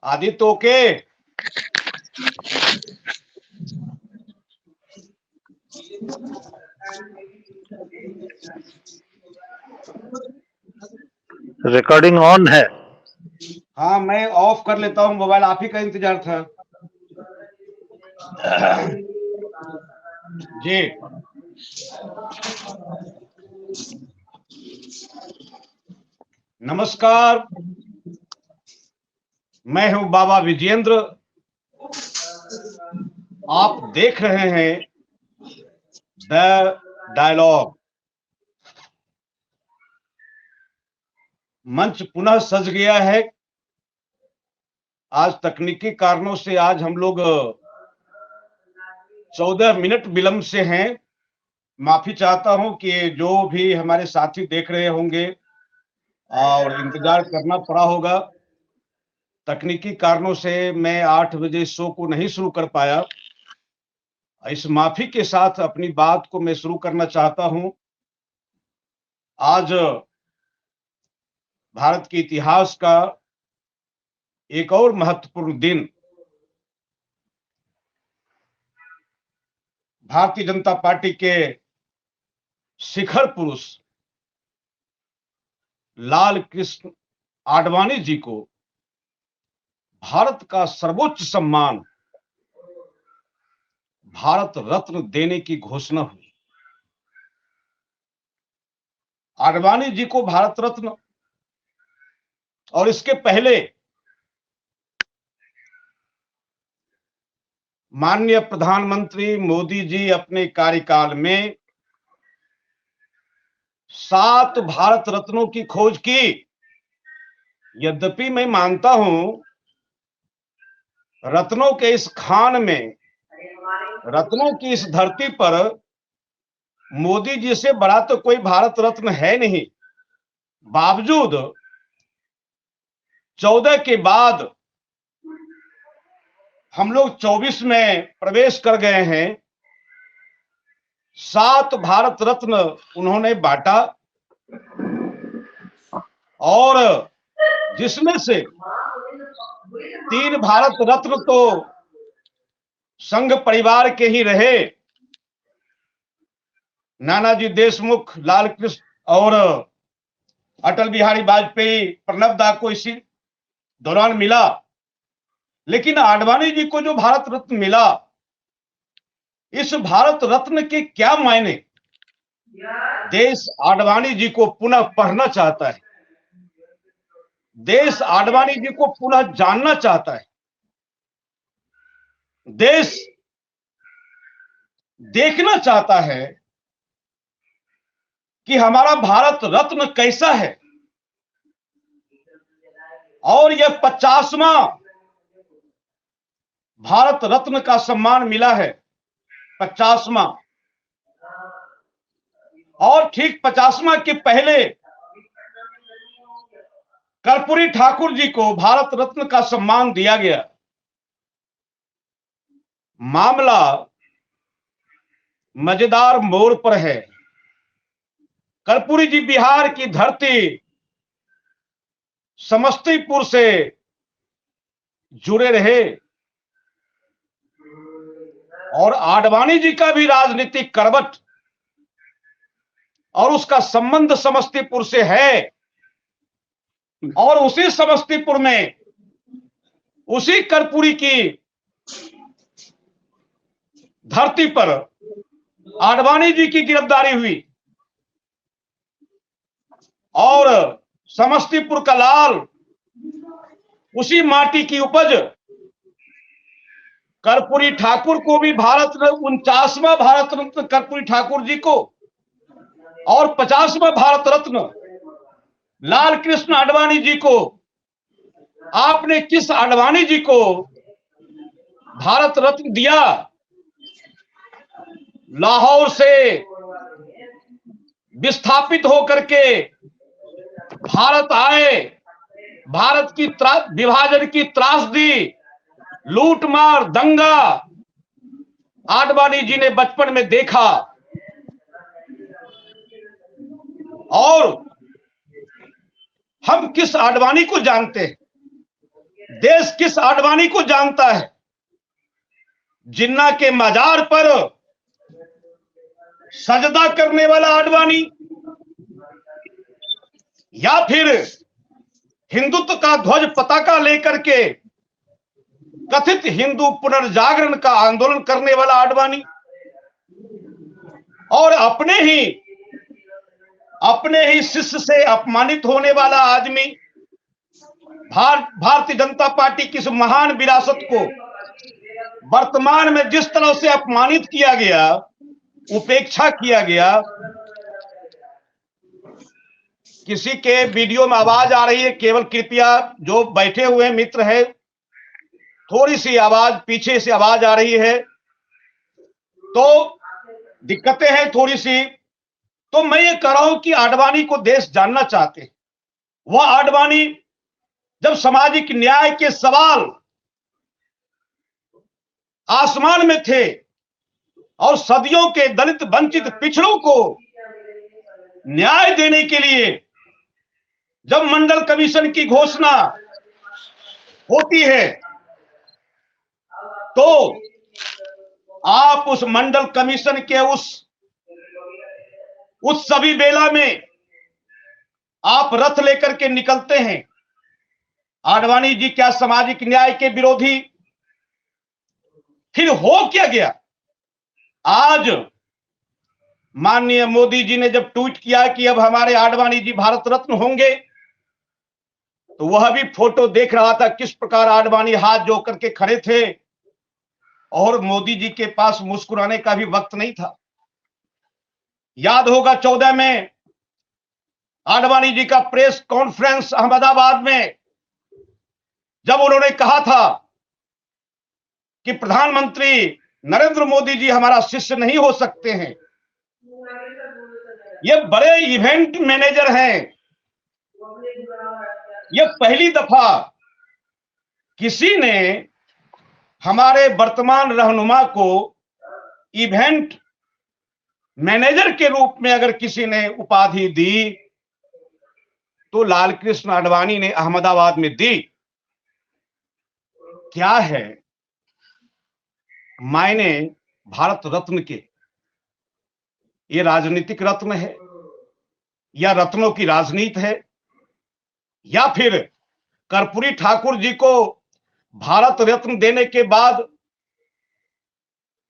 Aditya okay. Recording on है। हाँ, मैं ऑफ कर लेता हूँ मोबाइल, आप ही का इंतजार था। जी, नमस्कार। मैं हूं बाबा विजेंद्र। आप देख रहे हैं द डायलॉग। मंच पुनः सज गया है। आज तकनीकी कारणों से आज हम लोग 14 मिनट विलंब से हैं। माफी चाहता हूं कि जो भी हमारे साथी देख रहे होंगे और इंतजार करना पड़ा होगा। तकनीकी कारणों से मैं 8 बजे शो को नहीं शुरू कर पाया। इस माफी के साथ अपनी बात को मैं शुरू करना चाहता हूं। आज भारत के इतिहास का एक और महत्वपूर्ण दिन। भारतीय जनता पार्टी के शिखर पुरुष लाल कृष्ण आडवाणी जी को भारत का सर्वोच्च सम्मान भारत रत्न देने की घोषणा हुई। आडवाणी जी को भारत रत्न, और इसके पहले माननीय प्रधानमंत्री मोदी जी अपने कार्यकाल में 7 भारत रत्नों की खोज की। यद्यपि मैं मानता हूं रत्नों के इस खान में, रत्नों की इस धरती पर मोदी जी से बड़ा तो कोई भारत रत्न है नहीं। बावजूद 14 के बाद हम लोग 24 में प्रवेश कर गए हैं। 7 भारत रत्न उन्होंने बांटा और जिसमें से 3 भारत रत्न तो संघ परिवार के ही रहे। नानाजी देशमुख, लाल कृष्ण और अटल बिहारी वाजपेयी, प्रणब दा को इसी दौरान मिला। लेकिन आडवाणी जी को जो भारत रत्न मिला, इस भारत रत्न के क्या मायने देश आडवाणी जी को पुनः पढ़ना चाहता है। देश आडवाणी जी को पुनः जानना चाहता है। देश देखना चाहता है कि हमारा भारत रत्न कैसा है। और यह 50वां भारत रत्न का सम्मान मिला है। 50वां। और ठीक 50वां के पहले कर्पूरी ठाकुर जी को भारत रत्न का सम्मान दिया गया। मामला मजेदार मोड़ पर है। कर्पूरी जी बिहार की धरती समस्तीपुर से जुड़े रहे और आडवाणी जी का भी राजनीतिक करवट और उसका संबंध समस्तीपुर से है। और उसी समस्तीपुर में उसी कर्पूरी की धरती पर आडवाणी जी की गिरफ्तारी हुई और समस्तीपुर का लाल, उसी माटी की उपज कर्पूरी ठाकुर को भी भारत 49वां भारत रत्न कर्पूरी ठाकुर जी को और 50वां भारत रत्न लाल कृष्ण आडवाणी जी को। आपने किस आडवाणी जी को भारत रत्न दिया? लाहौर से विस्थापित होकर के भारत आए, भारत की विभाजन की त्रासदी, लूटमार, दंगा आडवाणी जी ने बचपन में देखा और हम किस आडवाणी को जानते हैं, देश किस आडवाणी को जानता है, जिन्ना के मजार पर सजदा करने वाला आडवाणी, या फिर हिंदुत्व का ध्वज पताका लेकर के कथित हिंदू पुनर्जागरण का आंदोलन करने वाला आडवाणी, और अपने ही शिष्य से अपमानित होने वाला आदमी, भारतीय जनता पार्टी की इस महान विरासत को वर्तमान में जिस तरह से अपमानित किया गया, उपेक्षा किया गया। किसी के वीडियो में आवाज आ रही है, केवल कृपया जो बैठे हुए मित्र है, थोड़ी सी आवाज पीछे से आवाज आ रही है तो दिक्कतें हैं थोड़ी सी। तो मैं ये कह रहा हूं कि आडवाणी को देश जानना चाहते हैं। वह आडवाणी जब सामाजिक न्याय के सवाल आसमान में थे और सदियों के दलित वंचित पिछड़ों को न्याय देने के लिए जब मंडल कमीशन की घोषणा होती है तो आप उस मंडल कमीशन के उस सभी बेला में आप रथ लेकर के निकलते हैं। आडवाणी जी क्या सामाजिक न्याय के विरोधी? फिर हो क्या गया? आज माननीय मोदी जी ने जब ट्वीट किया कि अब हमारे आडवाणी जी भारत रत्न होंगे, तो वह भी फोटो देख रहा था किस प्रकार आडवाणी हाथ जोड़ करके खड़े थे और मोदी जी के पास मुस्कुराने का भी वक्त नहीं था। याद होगा 14 में आडवाणी जी का प्रेस कॉन्फ्रेंस अहमदाबाद में, जब उन्होंने कहा था कि प्रधानमंत्री नरेंद्र मोदी जी हमारा शिष्य नहीं हो सकते हैं। ये बड़े इवेंट मैनेजर हैं। ये पहली दफा किसी ने हमारे वर्तमान रहनुमा को इवेंट मैनेजर के रूप में अगर किसी ने उपाधि दी तो लालकृष्ण आडवाणी ने अहमदाबाद में दी। क्या है मायने भारत रत्न के? ये राजनीतिक रत्न है या रत्नों की राजनीति है, या फिर कर्पूरी ठाकुर जी को भारत रत्न देने के बाद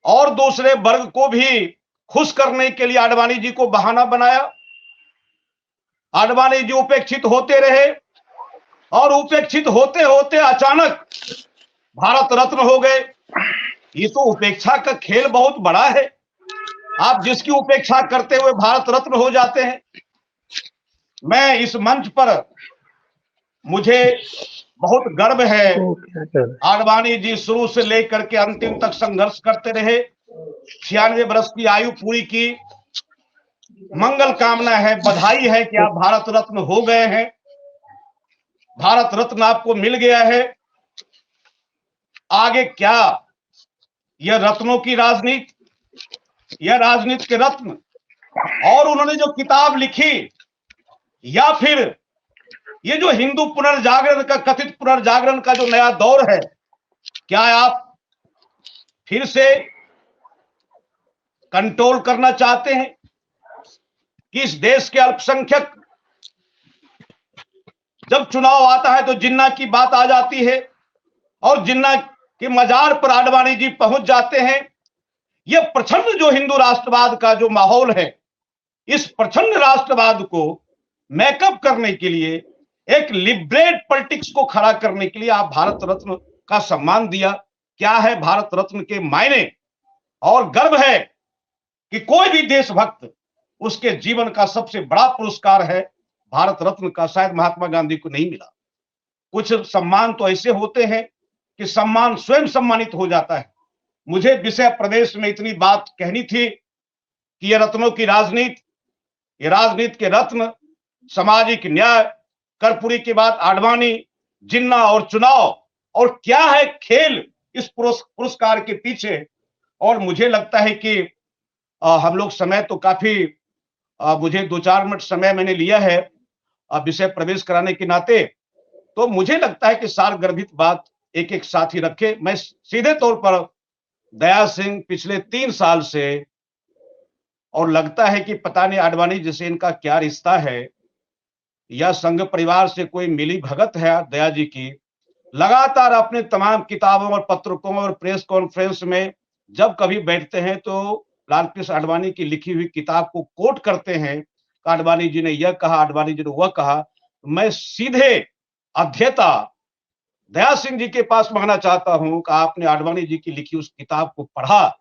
और दूसरे वर्ग को भी खुश करने के लिए आडवाणी जी को बहाना बनाया? आडवाणी जी उपेक्षित होते रहे और उपेक्षित होते होते अचानक भारत रत्न हो गए। ये तो उपेक्षा का खेल बहुत बड़ा है। आप जिसकी उपेक्षा करते हुए भारत रत्न हो जाते हैं। मैं इस मंच पर मुझे बहुत गर्व है। आडवाणी जी शुरू से लेकर के अंतिम तक संघर्ष करते रहे। 96 वर्ष की आयु पूरी की। मंगल कामना है, बधाई है कि आप भारत रत्न हो गए हैं। भारत रत्न आपको मिल गया है। आगे क्या? यह रत्नों की राजनीति, यह राजनीति के रत्न, और उन्होंने जो किताब लिखी, या फिर ये जो हिंदू पुनर्जागरण का कथित पुनर्जागरण का जो नया दौर है, क्या आप फिर से कंट्रोल करना चाहते हैं कि इस देश के अल्पसंख्यक, जब चुनाव आता है तो जिन्ना की बात आ जाती है और जिन्ना के मजार पर आडवाणी जी पहुंच जाते हैं। यह प्रचंड जो हिंदू राष्ट्रवाद का जो माहौल है, इस प्रचंड राष्ट्रवाद को मेकअप करने के लिए, एक लिबरेट पॉलिटिक्स को खड़ा करने के लिए आप भारत रत्न का सम्मान दिया। क्या है भारत रत्न के मायने? और गर्व है कि कोई भी देशभक्त, उसके जीवन का सबसे बड़ा पुरस्कार है भारत रत्न का। शायद महात्मा गांधी को नहीं मिला। कुछ सम्मान तो ऐसे होते हैं कि सम्मान स्वयं सम्मानित हो जाता है। मुझे विषय प्रदेश में इतनी बात कहनी थी कि ये रत्नों की राजनीति, ये राजनीति के रत्न, सामाजिक न्याय, कर्पूरी के बाद आडवाणी, जिन्ना और चुनाव, और क्या है खेल इस पुरस्कार के पीछे, और मुझे लगता है कि हम लोग समय तो काफ़ी मुझे 2-4 मिनट समय मैंने लिया है विषय प्रवेश कराने के नाते, तो मुझे लगता है कि सारगर्भित बात एक-एक साथ ही रखें। मैं सीधे तौर पर दया सिंह पिछले 3 साल से और लगता है कि पता नहीं आडवाणी जी से इनका क्या रिश्ता है या संघ परिवार से कोई मिली-भगत है दया जी की। लगातार अपने तमाम किताबों और पत्रकों और प्रेस कॉन्फ्रेंस में जब कभी बैठते हैं तो लालकृष्ण आडवाणी की लिखी हुई किताब को कोट करते हैं। आडवाणी जी ने यह कहा, आडवाणी जी ने वह कहा। मैं सीधे अध्येता दया सिंह जी के पास मांगना चाहता हूं कि आपने आडवाणी जी की लिखी उस किताब को पढ़ा।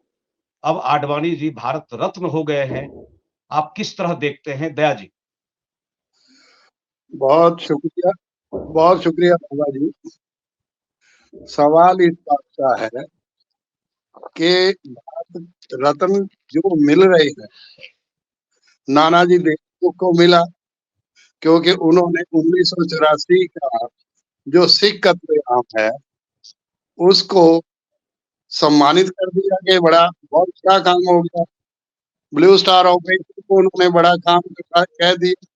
अब आडवाणी जी भारत रत्न हो गए हैं। आप किस तरह देखते हैं दया जी? बहुत शुक्रिया, बहुत शुक्रिया बाबा जी। सवाल इस बात का है कि भारत रत्न जो मिल रहे हैं, नानाजी देशमुख को मिला क्योंकि उन्होंने 1984 का जो सिख कत्लेआम है उसको सम्मानित कर दिया कि बड़ा बहुत अच्छा काम हो गया। ब्लू स्टार ऑपरेशन को उन्होंने बड़ा काम कह दिया।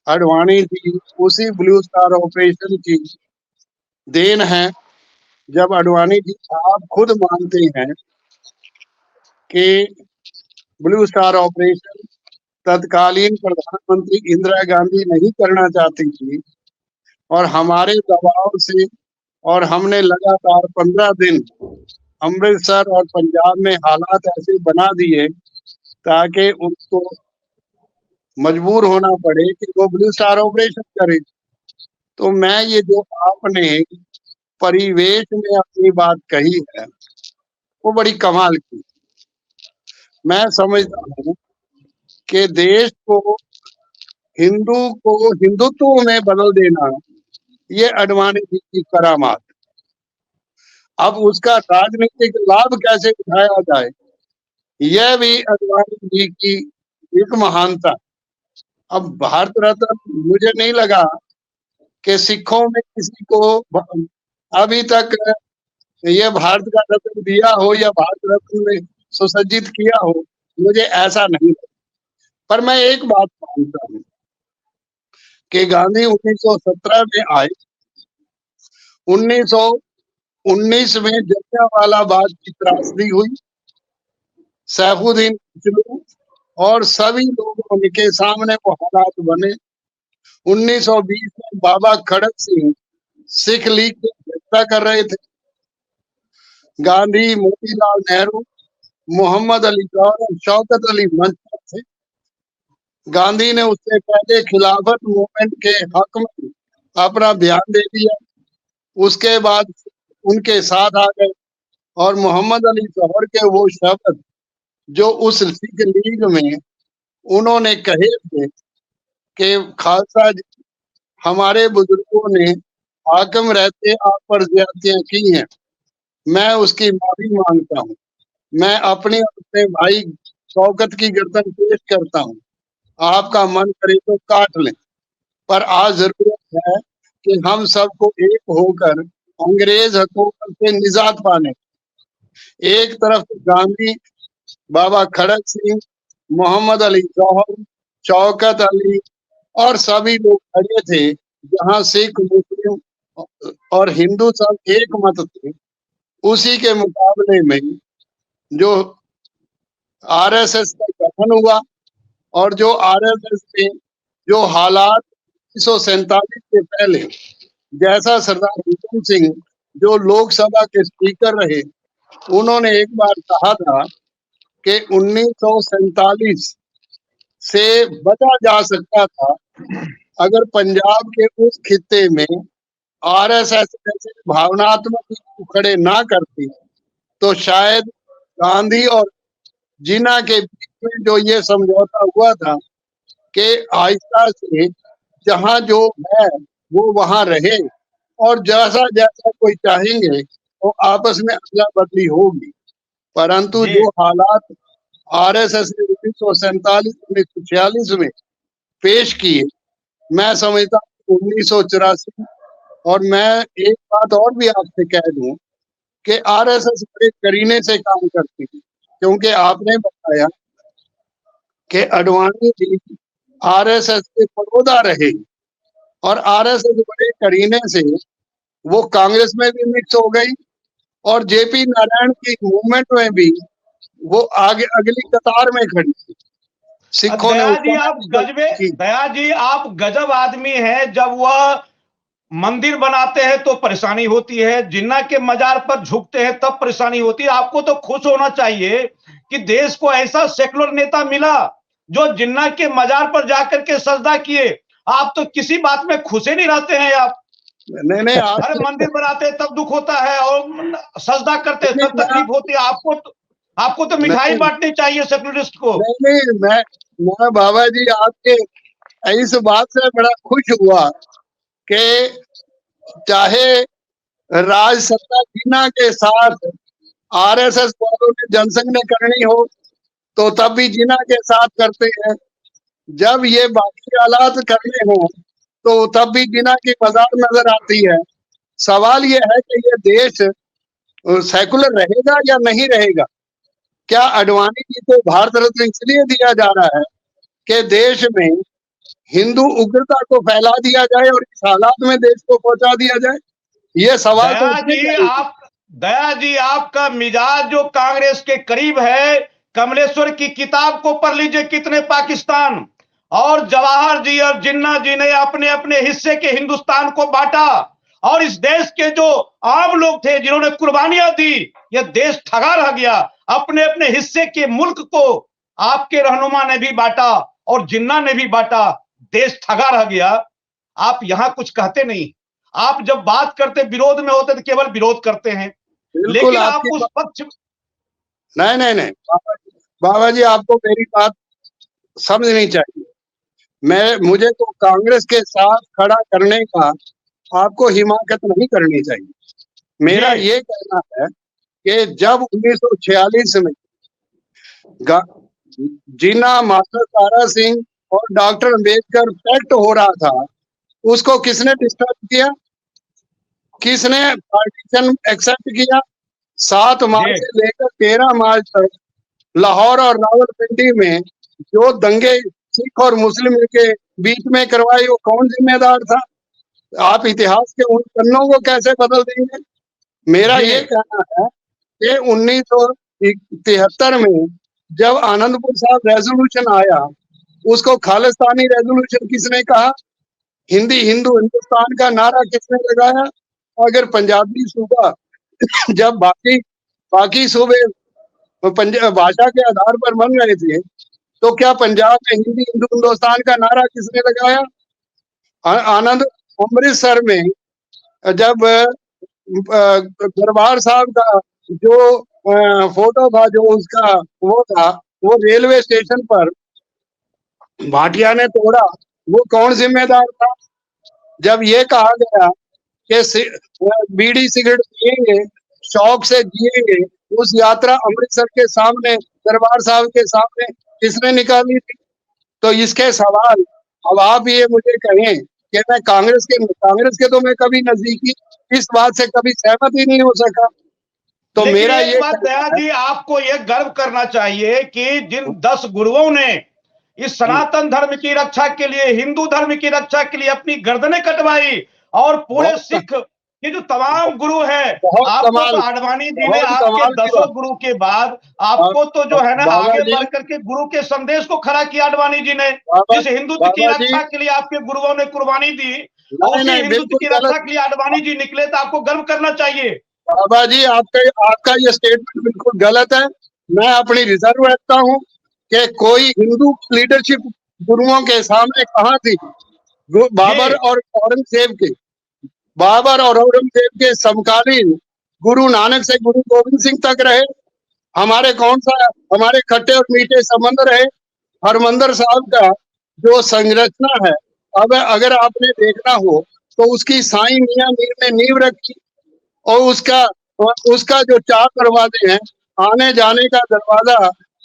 आडवाणी जी उसी ब्लू स्टार ऑपरेशन की देन है। जब आडवाणी जी आप खुद मानते हैं कि ब्लू स्टार ऑपरेशन तत्कालीन प्रधानमंत्री इंदिरा गांधी नहीं करना चाहती थी और हमारे दबाव से, और हमने लगातार 15 दिन अमृतसर और पंजाब में हालात ऐसे बना दिए ताकि उनको मजबूर होना पड़े कि वो ब्लू स्टार ऑपरेशन करे। तो मैं ये जो आपने परिवेश में अपनी बात कही है वो बड़ी कमाल की। मैं समझता हूँ कि देश को हिंदुत्व में बदल देना ये आडवाणी जी की करामात। अब उसका राजनीतिक लाभ कैसे उठाया जाए यह भी आडवाणी जी की एक महानता। अब भारत रत्न मुझे नहीं लगा कि सिखों में किसी को अभी तक ये भारत का रत्न दिया हो या भारत रत्न में सुसज्जित किया हो, मुझे ऐसा नहीं लगा। पर मैं एक बात मानता हूँ कि गांधी 1917 में आए, 1919 में जलियांवाला बाग की त्रासदी हुई, सैफुद्दीन किचलू और सभी लोगों के सामने वो हालात बने। 1920 में बाबा खड़क सिंह सिख लीग की हत्या कर रहे थे। गांधी, मोतीलाल नेहरू, मोहम्मद अली गौहर और शौकत अली मंच पर थे। गांधी ने उससे पहले खिलाफत मूवमेंट के हक में अपना बयान दे दिया, उसके बाद उनके साथ आ गए और मोहम्मद अली गौहर के वो शब्द जो उस सिख लीग में उन्होंने कहे थे कि खालसा जी, हमारे बुजुर्गों ने हाकिम रहते आप पर ज्यादतियां की हैं, मैं उसकी माफी मांगता हूँ। मैं अपने अपने भाई शौकत की गर्दन पेश करता हूँ, आपका मन करे तो काट लें। पर आज जरूरत है कि हम सबको एक होकर अंग्रेज हुकूमत से निजात पाने। एक तरफ गांधी, बाबा खड़क सिंह, मोहम्मद अली गौहर, शौकत अली और सभी लोग खड़े थे, जहां सिख, मुस्लिम और हिंदू सब एक मत थे। उसी के मुकाबले में जो आरएसएस का गठन हुआ और जो आरएसएस में जो हालात 1947 के पहले, जैसा सरदार हुकुम सिंह जो लोकसभा के स्पीकर रहे, उन्होंने एक बार कहा था कि 1947 से बचा जा सकता था अगर पंजाब के उस खित्ते में आरएसएस जैसे भावनात्मक खड़े ना करती तो शायद गांधी और जिन्ना के बीच में जो ये समझौता हुआ था कि आहिस्ता से जहां जो है वो वहां रहे और जैसा जैसा कोई चाहेंगे वो आपस में अदला बदली होगी। परंतु जो हालात आरएसएस ने 1947-1946 में पेश किए, मैं समझता हूँ 1984, और मैं एक बात और भी आपसे कह दूं कि आरएसएस बड़े करीने से काम करती है, क्योंकि आपने बताया कि अडवाणी जी आरएसएस के परोदा रहे और आरएसएस बड़े करीने से वो कांग्रेस में भी मिक्स हो गई और जेपी नारायण की मूवमेंट में भी वो आगे अगली कतार में खड़ी थी। सिखों ने दया जी आप गजब आदमी हैं। जब वह मंदिर बनाते हैं तो परेशानी होती है, जिन्ना के मजार पर झुकते हैं तब परेशानी होती है। आपको तो खुश होना चाहिए कि देश को ऐसा सेकुलर नेता मिला जो जिन्ना के मजार पर जाकर के सजदा किए। आप तो किसी बात में खुश ही नहीं रहते हैं। आप नहीं अरे मंदिर बनाते हैं तब दुख होता है और सजदा करते हैं तब तकलीफ होती है। आपको तो मिठाई बांटनी चाहिए सेकुलरिस्ट को। नहीं, मैं बाबा जी आपके इस बात से बड़ा खुश हुआ कि चाहे राज सत्ता जीना के साथ आरएसएस वालों ने जनसंघ ने करनी हो तो तब भी जीना के साथ करते हैं, जब ये बाकी हालात करने हो तो तब भी जीना की मजार नजर आती है। सवाल ये है कि ये देश सेकुलर रहेगा या नहीं रहेगा। क्या अडवाणी जी को भारत रत्न इसलिए दिया जा रहा है कि देश में हिंदू उग्रता को फैला दिया जाए और इस हालात में देश को पहुंचा दिया जाए? ये सवाल दया जी आपका मिजाज जो कांग्रेस के करीब है। कमलेश्वर की किताब को पढ़ लीजिए, कितने पाकिस्तान। और जवाहर जी और जिन्ना जी ने अपने अपने हिस्से के हिंदुस्तान को बांटा और इस देश के जो आम लोग थे जिन्होंने कुर्बानियां दी, यह देश ठगा रह गया। अपने अपने हिस्से के मुल्क को आपके रहनुमा ने भी बांटा और जिन्ना ने भी बांटा, देश ठगा रह गया। आप यहां कुछ कहते नहीं। आप जब बात करते विरोध में होते तो केवल विरोध करते हैं, लेकिन आप उस पक्ष नहीं बाबा जी आपको मेरी बात समझनी चाहिए। मुझे तो कांग्रेस के साथ खड़ा करने का आपको हिमाकत नहीं करनी चाहिए। मेरा ये कहना है कि जब 1946 में जिन्ना, मास्टर तारा सिंह और डॉक्टर अम्बेडकर पैक्ट हो रहा था, उसको किसने डिस्टर्ब किया? किसने पार्टीशन एक्सेप्ट किया? 7 मार्च से लेकर 13 मार्च तक लाहौर और रावलपिंडी में जो दंगे सिख और मुस्लिम के बीच में करवाई, वो कौन जिम्मेदार था? आप इतिहास के उन पन्नों को कैसे बदल देंगे? मेरा ये कहना है कि 1973 में जब आनंदपुर साहब रेजोल्यूशन आया, उसको खालिस्तानी रेजोल्यूशन किसने कहा? हिंदी हिंदू हिंदुस्तान का नारा किसने लगाया? अगर पंजाबी सूबा जब बाकी सूबे भाषा के आधार पर बन रहे थे, तो क्या पंजाब में हिंदी हिंदू हिंदुस्तान का नारा किसने लगाया? आनंद अमृतसर में जब दरबार साहब का जो फोटो था, जो उसका वो था, वो रेलवे स्टेशन पर भाटिया ने तोड़ा, वो कौन जिम्मेदार था? जब ये कहा गया कि बीड़ी सिगरेट पिएंगे, शौक से जिएंगे, उस यात्रा अमृतसर के सामने, दरबार साहब के सामने किसने निकाली थी? तो इसके सवाल, अब आप ये मुझे कहें कि मैं कांग्रेस के तो मैं कभी नजदीकी इस बात से कभी सहमत ही नहीं हो सका। तो मेरा ये बात दया जी, आपको ये गर्व करना चाहिए कि जिन 10 गुरुओं ने इस सनातन धर्म की रक्षा के लिए, हिंदू धर्म की रक्षा के लिए अपनी गर्दनें कटवाई, और पूरे सिख ये जो तमाम गुरु है, आपको तो आडवाणी जी ने आपके 10 गुरु के बाद आपको तो जो है ना आगे बढ़ करके गुरु के संदेश को खड़ा किया आडवाणी जी ने। जिस हिंदुत्व की रक्षा के लिए आपके गुरुओं ने कुर्बानी दी और उसी हिंदुत्व की रक्षा के लिए आडवाणी जी निकले, तो आपको गर्व करना चाहिए। बाबा जी आपका ये स्टेटमेंट बिल्कुल गलत है। मैं अपनी रिजर्व रखता हूँ कि कोई हिंदू लीडरशिप गुरुओं के सामने कहाँ थी? बाबर और औरंगजेब के समकालीन गुरु नानक से गुरु गोविंद सिंह तक रहे। हमारे खट्टे और मीठे संबंध रहे। हरमंदिर साहब का जो संरचना है, अब अगर आपने देखना हो तो उसकी साईं मियां मीर ने नींव रखी और उसका जो 4 दरवाजे हैं, आने जाने का दरवाजा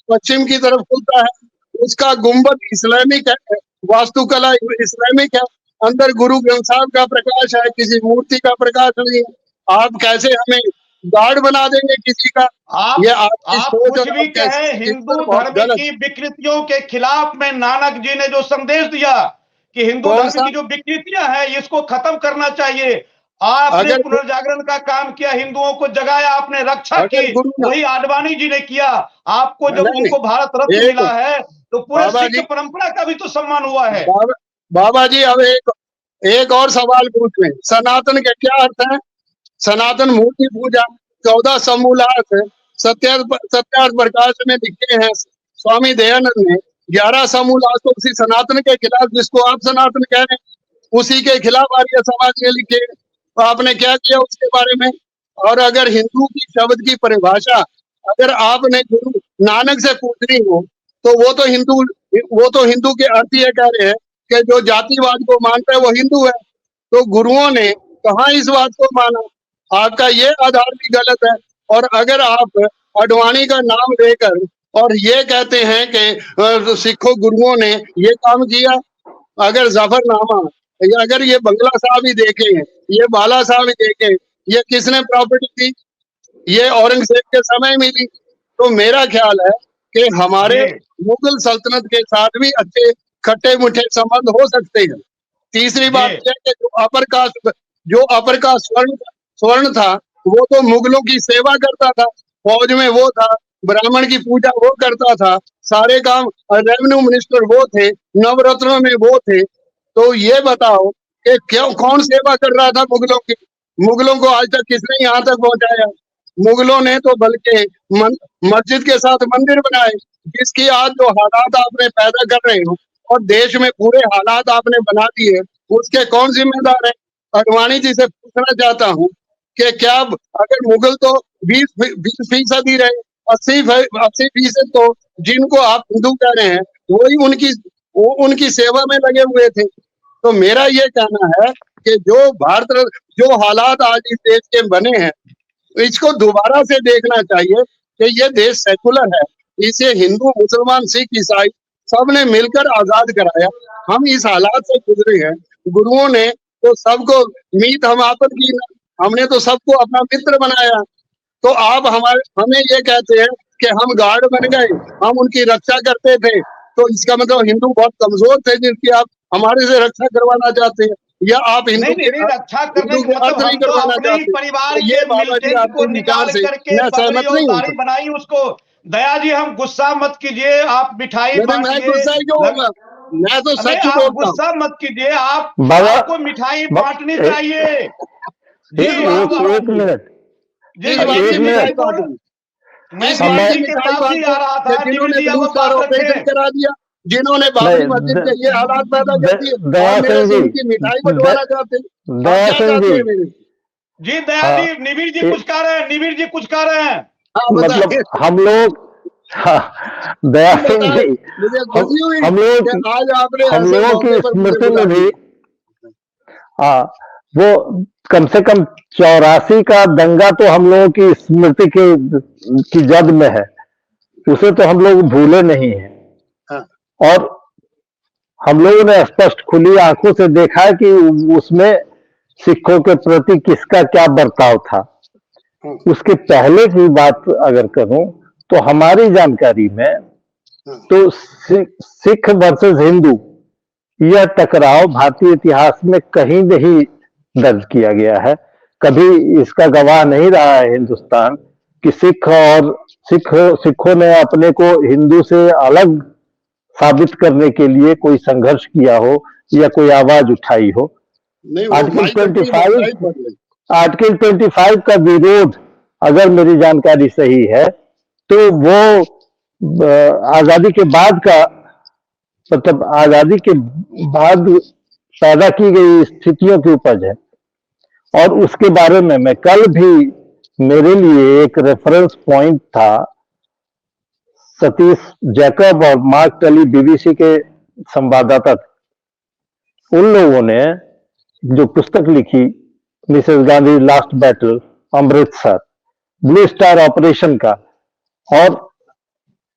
पश्चिम की तरफ खुलता है, उसका गुंबद इस्लामिक है, वास्तुकला इस्लामिक है, अंदर गुरु ग्रंथ साहब का प्रकाश है, किसी मूर्ति का प्रकाश नहीं है। आप कैसे हमें गार्ड बना देंगे किसी का। आप ये आपकी आप सोच कुछ और भी आपके कहें, इस हिंदू पर बहुत धर्म गलत। की विकृतियों के खिलाफ में नानक जी ने जो संदेश दिया कि हिंदू कौन धर्म सा? की जो विकृतियां हैं इसको खत्म करना चाहिए। आपने अगर पुनर्जागरण का काम किया, हिंदुओं को जगाया, आपने रक्षा अगर की, गुरु ना, वही आडवाणी जी ने किया। आपको जब नहीं उनको भारत रत्न नहीं, एक मिला है तो पूरे बाबा सिख जी, परंपरा का भी तो सम्मान हुआ है। बाबा बाबा जी, अब एक और सवाल पूछ लें। सनातन के क्या अर्थ है? सनातन मूर्ति पूजा, 14 समूलार्थ सत्यार्थ प्रकाश में लिखे हैं स्वामी दयानंद ने। 11 समूलार्थ तो उसी सनातन के खिलाफ, जिसको आप सनातन कह रहे हैं, उसी के खिलाफ आर्य समाज ने लिखे। तो आपने क्या किया उसके बारे में? और अगर हिंदू की शब्द की परिभाषा अगर आपने गुरु नानक से पूछनी हो, तो वो तो हिंदू के अर्थ ये कह रहे हैं कि जो जातिवाद को मानता है वो हिंदू है। तो गुरुओं ने कहाँ इस बात को माना? आपका ये आधार भी गलत है। और अगर आप अडवाणी का नाम लेकर और ये कहते हैं कि सिखों गुरुओं ने ये काम किया, अगर जफरनामा या अगर ये बंगला साहब ही देखे, ये बाला साहब ही देखे, ये किसने प्रॉपर्टी दी? ये औरंगजेब के समय मिली। तो मेरा ख्याल है कि हमारे जी मुगल सल्तनत के साथ भी अच्छे खट्टे मीठे संबंध हो सकते हैं। तीसरी जी बात यह कि जो अपर का स्वर्ण स्वर्ण था, वो तो मुगलों की सेवा करता था, फौज में वो था, ब्राह्मण की पूजा वो करता था, सारे काम रेवेन्यू मिनिस्टर वो थे, नवरत्नों में वो थे। तो ये बताओ कि क्यों कौन सेवा कर रहा था मुगलों की? मुगलों को आज तक किसने यहाँ तक पहुंचाया? मुगलों ने तो बल्कि मस्जिद के साथ मंदिर बनाए, जिसकी आज जो हालात आपने पैदा कर रहे हो और देश में पूरे हालात आपने बना दिए, उसके कौन जिम्मेदार है? अडवाणी जी से पूछना चाहता हूँ कि क्या अगर मुगल तो 20% ही रहे, 80% तो जिनको आप हिंदू कह रहे हैं वही उनकी सेवा में लगे हुए थे। तो मेरा ये कहना है कि जो हालात आज इस देश के बने हैं, इसको दोबारा से देखना चाहिए कि ये देश सेकुलर है, इसे हिंदू मुसलमान सिख ईसाई सबने मिलकर आजाद कराया। हम इस हालात से गुजरे हैं। गुरुओं ने तो सबको मीत हम आपन की, हमने तो सबको अपना मित्र बनाया। तो आप हमें ये कहते हैं कि हम गार्ड बन गए, हम उनकी रक्षा करते थे, तो इसका मतलब हिंदू बहुत कमजोर थे जिनकी आप हमारे से रक्षा करवाना चाहते हैं, या आप नहीं नहीं नहीं, रक्षा करने हिंदू का के मतलब अर्थ नहीं हम तो करवाना अपने ही चाहते? परिवार तो ये के बाबा जी मिलिटेंट को आपके विचार निकाल से करके मैं पगड़ी सहमत और नहीं हूँ। दाढ़ी बनाई उसको। दया जी, हम गुस्सा मत कीजिए, आप मिठाई मैं बांटिए। गुस्सा क्यों होगा? मैं तो नहीं, सच आप बोलता हूँ। गुस्सा मत कीजिए, आप बाबा आपको मिठाई बांटनी एक चाहिए। जी किस बात आप की एक बात? मिनट, जी किस बात निबिर की जी एक मिठाई मिनट। बिल्कुल, बांटूं? मैं किस बात निबिर मैं की जी के मिठाई पास ही बांटूं आ रहा कि था। निबिर जिन्होंने जी अब ब्लू वो स्टार बात ऑपरेशन रखें। करा दिया, जिन्होंने नहीं, बाबरी मस्जिद के ये हालात पैदा कर दिए, और दया मेरे सिंह से जी, उनकी मिठाई द, बंटवाना चाहते हैं? आप दया क्या सिंह चाहते जी, हैं मेरे? जी दया हाँ, जी, निबिर जी ए, कुछ कह रहे हैं, निबिर जी कुछ कह रहे हैं। हाँ मतलब बताइए। हम लोग, हाँ, दया तुम सिंह बताओ, जी, मुझे हम खुशी हुई हम कि लोग आज आपने हम ऐसे लोगों मौके की पर मुझे स्मृति बुला में भी, लिया। हाँ, वो कम से कम 84 का दंगा तो हम लोगों की स्मृति की जद में है, उसे तो हम लोग भूले नहीं हैं। हाँ, और हम लोगों ने स्पष्ट खुली आंखों से देखा कि उसमें सिखों के प्रति किसका क्या बर्ताव था। हाँ, उसके पहले की बात अगर करूं तो हमारी जानकारी में हाँ, तो सिख वर्सेस हिंदू, यह टकराव भारतीय इतिहास में कहीं नहीं दर्ज किया गया है। कभी इसका गवाह नहीं रहा है हिंदुस्तान कि सिखों ने अपने को हिंदू से अलग साबित करने के लिए कोई संघर्ष किया हो या कोई आवाज उठाई हो। नहीं वो आर्टिकल माइक अपनी 25 वेबसाइट पर ले। आर्टिकल 25 का विरोध, अगर मेरी जानकारी सही है, तो वो आजादी के बाद का, मतलब आजादी के बाद पैदा की गई स्थितियों की उपज है। और उसके बारे में मैं कल भी, मेरे लिए एक रेफरेंस पॉइंट था, सतीश जैकब और मार्क टली बीबीसी के संवाददाता थे, उन लोगों ने जो पुस्तक लिखी, Mrs Gandhi last battle, Amritsar, blue star operation का, और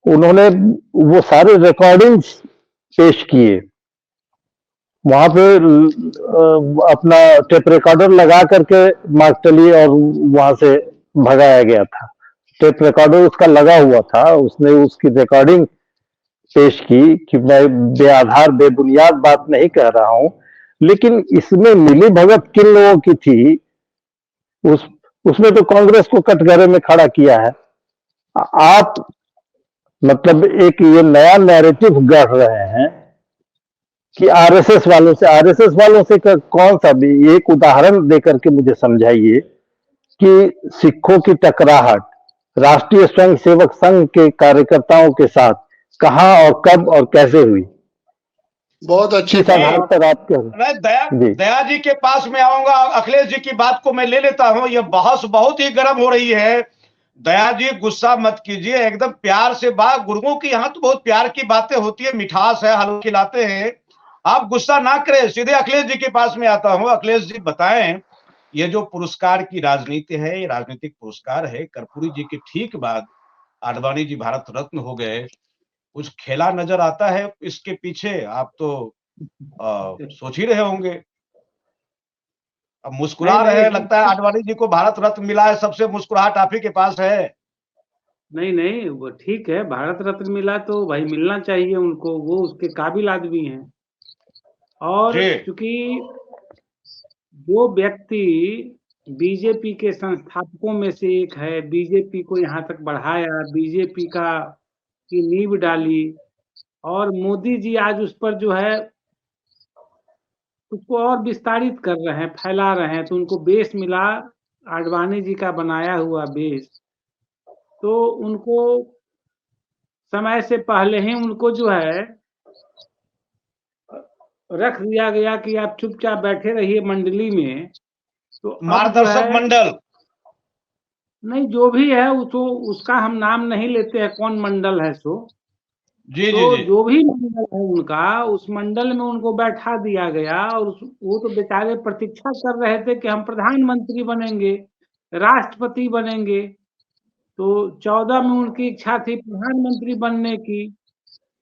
उन्होंने वो सारे रिकॉर्डिंग्स पेश किए। वहां पे अपना टेप रिकॉर्डर लगा करके मार्क टली और वहां से भगाया गया था। टेप रिकॉर्डर उसका लगा हुआ था, उसने उसकी रिकॉर्डिंग पेश की कि मैं बेआधार बेबुनियाद बात नहीं कह रहा हूं, लेकिन इसमें मिली भगत किन लोगों की थी, उस उसमें तो कांग्रेस को कटघरे में खड़ा किया है। आप मतलब एक ये नया नैरेटिव गढ़ रहे हैं कि आरएसएस वालों से कौन सा भी एक उदाहरण देकर के मुझे समझाइए कि सिखों की टकराहट राष्ट्रीय स्वयंसेवक संघ के कार्यकर्ताओं के साथ कहां और कब और कैसे हुई, बहुत अच्छी किस आधार पर आप मैं दया जी के पास में आऊंगा। अखिलेश जी की बात को मैं ले लेता हूं। यह बहस बहुत ही गर्म हो रही है। दया जी गुस्सा मत कीजिए, एकदम प्यार से बात, गुरुओं की यहाँ तो बहुत प्यार की बातें होती है, मिठास है, हलवा खिलाते हैं। आप गुस्सा ना करें, सीधे अखिलेश जी के पास में आता हूं। अखिलेश जी बताएं, ये जो पुरस्कार की राजनीति है, ये राजनीतिक पुरस्कार है। कर्पूरी जी के ठीक बाद आडवाणी जी भारत रत्न हो गए, कुछ खेला नजर आता है इसके पीछे? आप तो सोच ही रहे होंगे। अब मुस्कुरा नहीं रहे हैं, नहीं लगता है आडवाणी जी को भारत रत्न मिला है, सबसे मुस्कुराहट आप ही के पास है। नहीं नहीं, वो ठीक है, भारत रत्न मिला तो भाई मिलना चाहिए उनको, वो उसके काबिल आदमी हैं। और जी चूंकि जो व्यक्ति बीजेपी के संस्थापकों में से एक है, बीजेपी को यहाँ तक बढ़ाया, बीजेपी का की नींव डाली, और मोदी जी आज उस पर जो है उसको और विस्तारित कर रहे हैं, फैला रहे हैं, तो उनको बेस मिला, आडवाणी जी का बनाया हुआ बेस। तो उनको समय से पहले ही उनको जो है रख दिया गया कि आप चुपचाप बैठे रहिए मंडली में। तो अब जो मार्गदर्शक है, मंडल। नहीं जो भी है वो तो उसका हम नाम नहीं लेते हैं कौन मंडल है सो। जी तो जी जी जो भी मंडल है उनका, उस मंडल में उनको बैठा दिया गया, और वो तो बेचारे प्रतीक्षा कर रहे थे कि हम प्रधानमंत्री बनेंगे, राष्ट्रपति बनेंगे। तो 14 में उनकी इच्छा थी प्रधानमंत्री बनने की,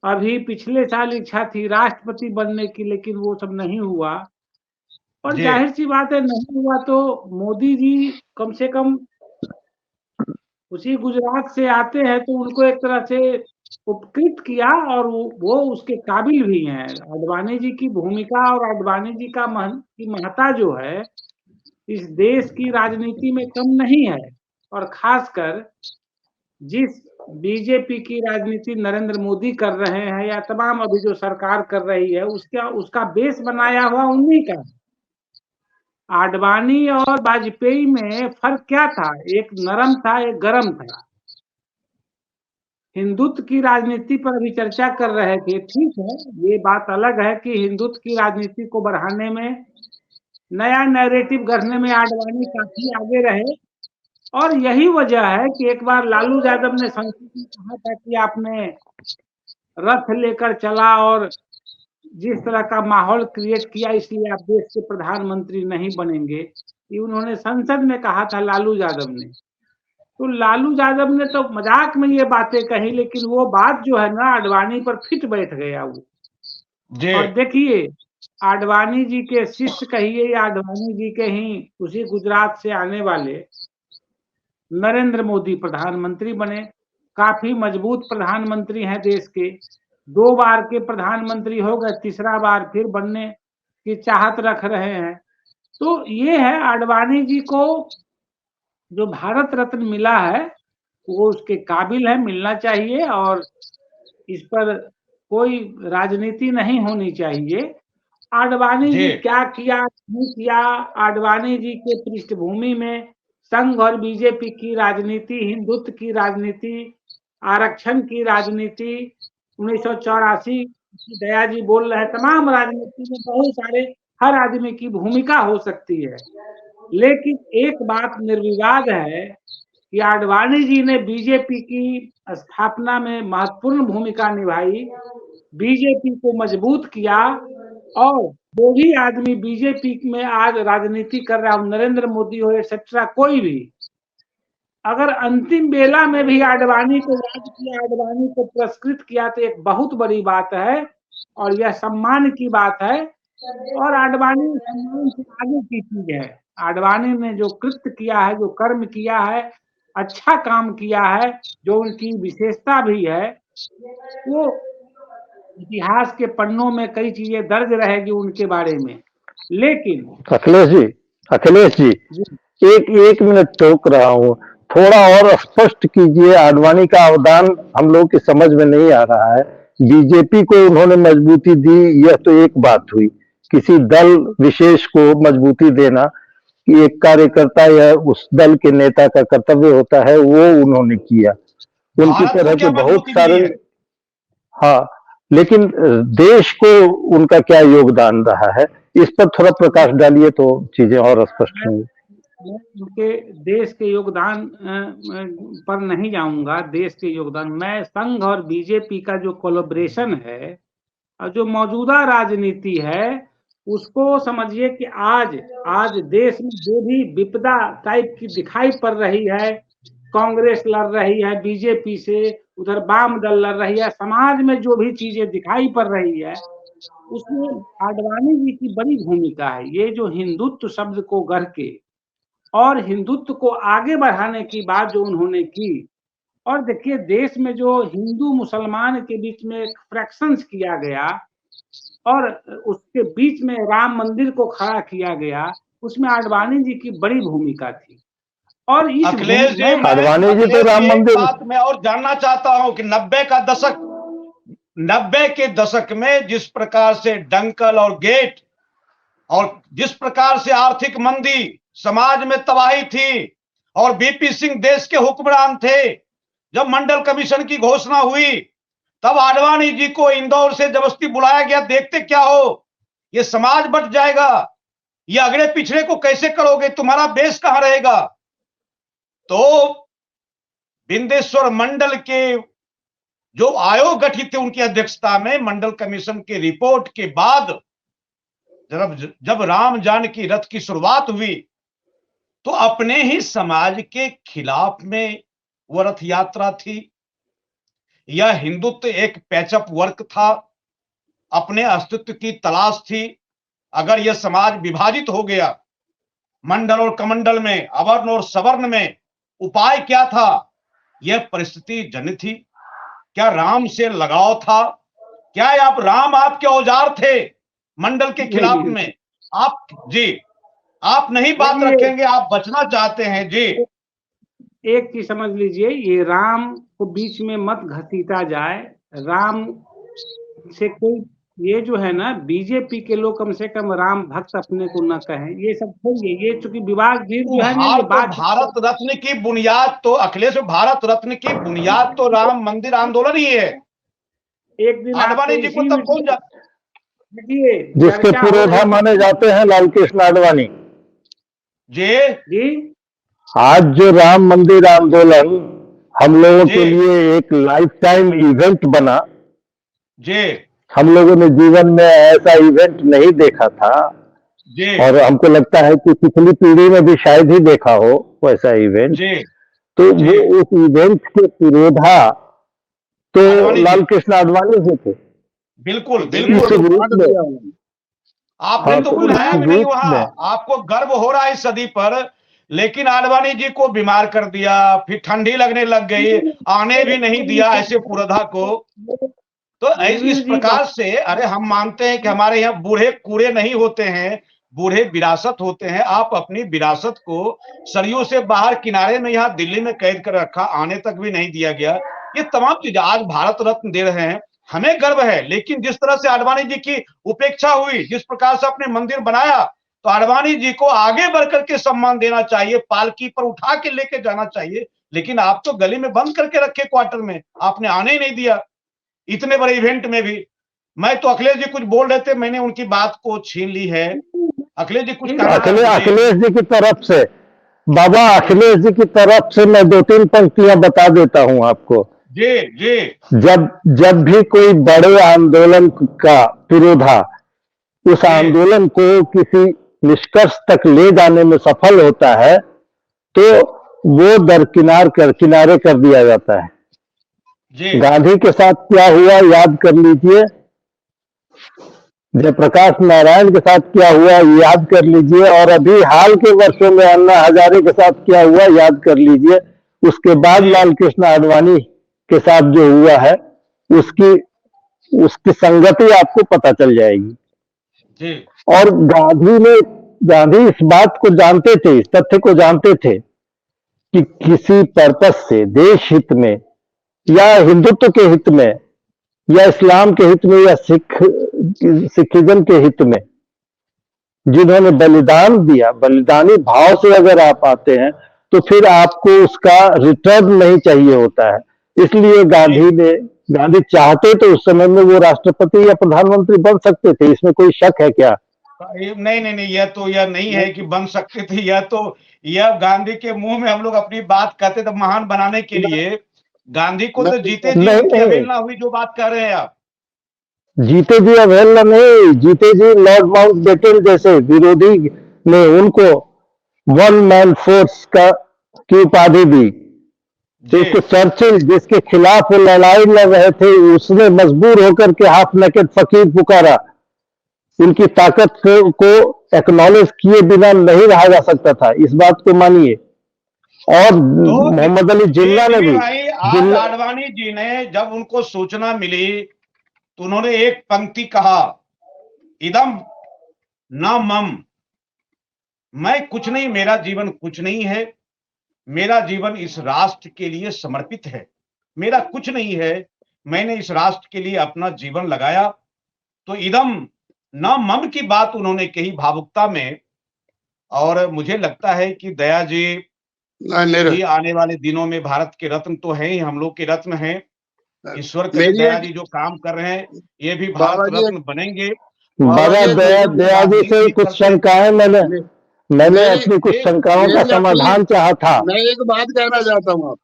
अभी पिछले साल इच्छा थी राष्ट्रपति बनने की, लेकिन वो सब नहीं हुआ। और जी जाहिर सी बात है, नहीं हुआ तो मोदी जी कम से कम उसी गुजरात से आते हैं, तो उनको एक तरह से उपकृत किया, और वो उसके काबिल भी हैं। आडवाणी जी की भूमिका और आडवाणी जी की महत्ता जो है इस देश की राजनीति में कम नहीं है। और खासकर जिस बीजेपी की राजनीति नरेंद्र मोदी कर रहे हैं, या तमाम अभी जो सरकार कर रही है, उसका बेस बनाया हुआ उन्हीं का। आडवाणी और वाजपेयी में फर्क क्या था? एक नरम था, एक गरम था। हिंदुत्व की राजनीति पर अभी चर्चा कर रहे थे, ठीक है, ये बात अलग है कि हिंदुत्व की राजनीति को बढ़ाने में, नया नैरेटिव गढ़ने में आडवाणी काफी आगे रहे। और यही वजह है कि एक बार लालू यादव ने संसद में कहा था कि आपने रथ लेकर चला और जिस तरह का माहौल क्रिएट किया, इसलिए आप देश के प्रधानमंत्री नहीं बनेंगे। ये उन्होंने संसद में कहा था लालू यादव ने। तो लालू यादव ने तो मजाक में ये बातें कही, लेकिन वो बात जो है ना आडवाणी पर फिट बैठ गया वो। जी और देखिए, आडवाणी जी के शिष्य कहिए या आडवाणी जी के ही उसी गुजरात से आने वाले नरेंद्र मोदी प्रधानमंत्री बने, काफी मजबूत प्रधानमंत्री हैं देश के, 2 बार के प्रधानमंत्री हो गए, तीसरा बार फिर बनने की चाहत रख रहे हैं। तो ये है, आडवाणी जी को जो भारत रत्न मिला है वो उसके काबिल है, मिलना चाहिए, और इस पर कोई राजनीति नहीं होनी चाहिए। आडवाणी जी जी क्या किया नहीं किया, आडवाणी जी के पृष्ठभूमि में संघ और बीजेपी की राजनीति, हिंदुत्व की राजनीति, आरक्षण की राजनीति, 1984 दया जी बोल रहे हैं, तमाम राजनीति में बहुत सारे हर आदमी की भूमिका हो सकती है। लेकिन एक बात निर्विवाद है कि आडवाणी जी ने बीजेपी की स्थापना में महत्वपूर्ण भूमिका निभाई, बीजेपी को मजबूत किया। और जो भी आदमी बीजेपी में आज राजनीति कर रहा हो, नरेंद्र मोदी हो एक्सेट्रा, कोई भी, अगर अंतिम बेला में भी आडवाणी को याद किया, आडवाणी को पुरस्कृत किया, तो एक बहुत बड़ी बात है, और यह सम्मान की बात है। और आडवाणी सम्मान से आगे की चीज है। आडवाणी ने जो कृत्य किया है, जो कर्म किया है, अच्छा काम किया है, जो उनकी विशेषता भी है, वो इतिहास के पन्नों में कई चीजें दर्ज रहेगी उनके बारे में। लेकिन अखिलेश जी एक एक मिनट टोक रहा हूँ, थोड़ा और स्पष्ट कीजिए। आडवाणी का अवदान हम लोग की समझ में नहीं आ रहा है। बीजेपी को उन्होंने मजबूती दी, यह तो एक बात हुई। किसी दल विशेष को मजबूती देना कि एक कार्यकर्ता या उस दल के नेता का कर्तव्य होता है, वो उन्होंने किया। उनकी भारत तरह को के क्या बहुत मजबूती मिली सारे, है? हाँ, लेकिन देश को उनका क्या योगदान रहा है, इस पर थोड़ा प्रकाश डालिए तो चीजें और स्पष्ट होंगी। मैं उनके देश के योगदान पर नहीं जाऊंगा। देश के योगदान, मैं संघ और बीजेपी का जो कोलैबोरेशन है और जो मौजूदा राजनीति है, उसको समझिए कि आज देश में जो भी विपदा टाइप की दिखाई पड़ रही है, कांग्रेस लड़ रही है बीजेपी से, उधर वाम दल लड़ रही है, समाज में जो भी चीजें दिखाई पड़ रही है, उसमें आडवाणी जी की बड़ी भूमिका है। ये जो हिंदुत्व शब्द को गढ़ के और हिंदुत्व को आगे बढ़ाने की बात जो उन्होंने की, और देखिए देश में जो हिंदू मुसलमान के बीच में एक फ्रैक्शंस किया गया और उसके बीच में राम मंदिर को खड़ा किया गया, उसमें आडवाणी जी की बड़ी भूमिका थी। और इस अखिलेश जी, मैं आडवाणी जी तो अखिलेश राम जी, एक मंदिर, बात मैं और जानना चाहता हूं कि 90 के दशक में जिस प्रकार से डंकल और गेट और जिस प्रकार से आर्थिक मंदी, समाज में तबाही थी और बीपी सिंह देश के हुक्मरान थे, जब मंडल कमीशन की घोषणा हुई तब आडवाणी जी को इंदौर से जबरदस्ती बुलाया गया। देखते क्या हो, ये समाज बट जाएगा, ये अगले पिछड़े को कैसे करोगे, तुम्हारा बेस कहां रहेगा। तो बिंदेश्वर मंडल के जो आयोग गठित थे उनकी अध्यक्षता में मंडल कमीशन की रिपोर्ट के बाद जब राम जानकी रथ की शुरुआत हुई तो अपने ही समाज के खिलाफ में वो रथ यात्रा थी। यह हिंदुत्व एक पैचअप वर्क था, अपने अस्तित्व की तलाश थी। अगर यह समाज विभाजित हो गया मंडल और कमंडल में, अवर्ण और सवर्ण में, उपाय क्या था? यह परिस्थिति जनित थी। क्या राम से लगाव था? क्या आप राम आपके औजार थे मंडल के खिलाफ में? आप जी, आप नहीं बात रखेंगे, आप बचना चाहते हैं जी। एक चीज समझ लीजिए, ये राम को बीच में मत घसीटा जाए। राम से कोई, ये जो है ना बीजेपी के लोग कम से कम राम भक्त अपने को न कहें, ये सब छोड़िए। ये चूंकि विवाद जो है ना, ये बात भारत रत्न की बुनियाद तो अखिलेश, भारत रत्न की बुनियाद तो राम मंदिर आंदोलन ही है। एक दिन आडवाणी जी को तब कौन जिसके पुरोधा माने जाते हैं लाल कृष्ण आडवाणी जी। आज जो राम मंदिर आंदोलन हम लोगों के लिए एक लाइफ टाइम इवेंट बना जी, हम लोगों ने जीवन में ऐसा इवेंट नहीं देखा था जी, और हमको लगता है कि पिछली पीढ़ी में भी शायद ही देखा हो वैसा इवेंट। जी, तो जी, वो उस इवेंट के पुरोधा तो लाल कृष्ण आडवाणी जी थे। बिल्कुल बिल्कुल, आपने तो बुलाया भी नहीं वहां। आपको गर्व हो रहा है इस सदी पर, लेकिन आडवाणी जी को बीमार कर दिया, फिर ठंडी लगने लग गई, आने भी नहीं दिया ऐसे पुरोधा को। तो इस प्रकार से, अरे हम मानते हैं कि हमारे यहाँ बूढ़े कूड़े नहीं होते हैं, बूढ़े विरासत होते हैं। आप अपनी विरासत को सदियों से बाहर किनारे में यहाँ दिल्ली में कैद कर रखा, आने तक भी नहीं दिया गया। ये तमाम चीजें आज भारत रत्न दे रहे हैं, हमें गर्व है। लेकिन जिस तरह से आडवाणी जी की उपेक्षा हुई, जिस प्रकार से अपने मंदिर बनाया, तो आडवाणी जी को आगे बढ़कर के सम्मान देना चाहिए, पालकी पर उठा के लेके जाना चाहिए। लेकिन आप तो गली में बंद करके रखे क्वार्टर में, आपने आने ही नहीं दिया इतने बड़े इवेंट में भी। मैं तो अखिलेश जी कुछ बोल रहे थे, मैंने उनकी बात को छीन ली है। अखिलेश जी कुछ अखिलेश जी की तरफ से, बाबा अखिलेश जी की तरफ से मैं 2-3 पंक्तियां बता देता हूं आपको। जी जी। जब भी कोई बड़े आंदोलन का पुरोधा उस आंदोलन को किसी निष्कर्ष तक ले जाने में सफल होता है तो वो किनारे कर दिया जाता है। गांधी के साथ क्या हुआ याद कर लीजिए, जयप्रकाश नारायण के साथ क्या हुआ याद कर लीजिए, और अभी हाल के वर्षों में अन्ना हजारे के साथ क्या हुआ याद कर लीजिए। उसके बाद लाल कृष्ण आडवाणी के साथ जो हुआ है उसकी उसकी संगति आपको पता चल जाएगी। जी और गांधी इस बात को जानते थे, इस तथ्य को जानते थे कि किसी पर्पस से देश हित में या हिंदुत्व के हित में या इस्लाम के हित में या सिखिज्म के हित में जिन्होंने बलिदान दिया, बलिदानी भाव से अगर आप आते हैं तो फिर आपको उसका रिटर्न नहीं चाहिए होता है। इसलिए गांधी चाहते तो उस समय में वो राष्ट्रपति या प्रधानमंत्री बन सकते थे, इसमें कोई शक है क्या? नहीं, यह नहीं है कि बन सकते थे। यह गांधी के मुंह में हम लोग अपनी बात कहते थे महान बनाने के लिए। गांधी को तो जीते जी उनकी अवहेलना हुई, जो बात कर रहे हैं आप। जीते जी अवहेलना नहीं, जीते जी लॉर्ड माउंटबेटन जैसे विरोधी ने उनको वन मैन फोर्स की उपाधि दी। तो चर्चिल जिसके खिलाफ वो लड़ाई लड़ रहे थे, उसने मजबूर होकर के हाफ नेकेड फकीर पुकारा। उनकी ताकत को एक्नॉलेज किए बिना नहीं रहा जा सकता था, इस बात को मानिए। और मोहम्मद अली जिन्ना ने भी, आज आडवाणी जी ने जब उनको सूचना मिली तो उन्होंने एक पंक्ति कहा, इदम न मम, मैं कुछ नहीं, मेरा जीवन कुछ नहीं है, मेरा जीवन इस राष्ट्र के लिए समर्पित है, मेरा कुछ नहीं है, मैंने इस राष्ट्र के लिए अपना जीवन लगाया। तो इदम न मम की बात उन्होंने कही भावुकता में। और मुझे लगता है कि दया जी आने वाले दिनों में भारत के रत्न तो हैं ही, हम लोग के रत्न हैं। ईश्वर के दया जी जो काम कर रहे हैं ये भी भारत रत्न बनेंगे। बाबा दया जी से कुछ शंकाएं मैंने अपनी कुछ शंकाओं का समाधान चाहा था। मैं एक बात कहना चाहता हूँ आप।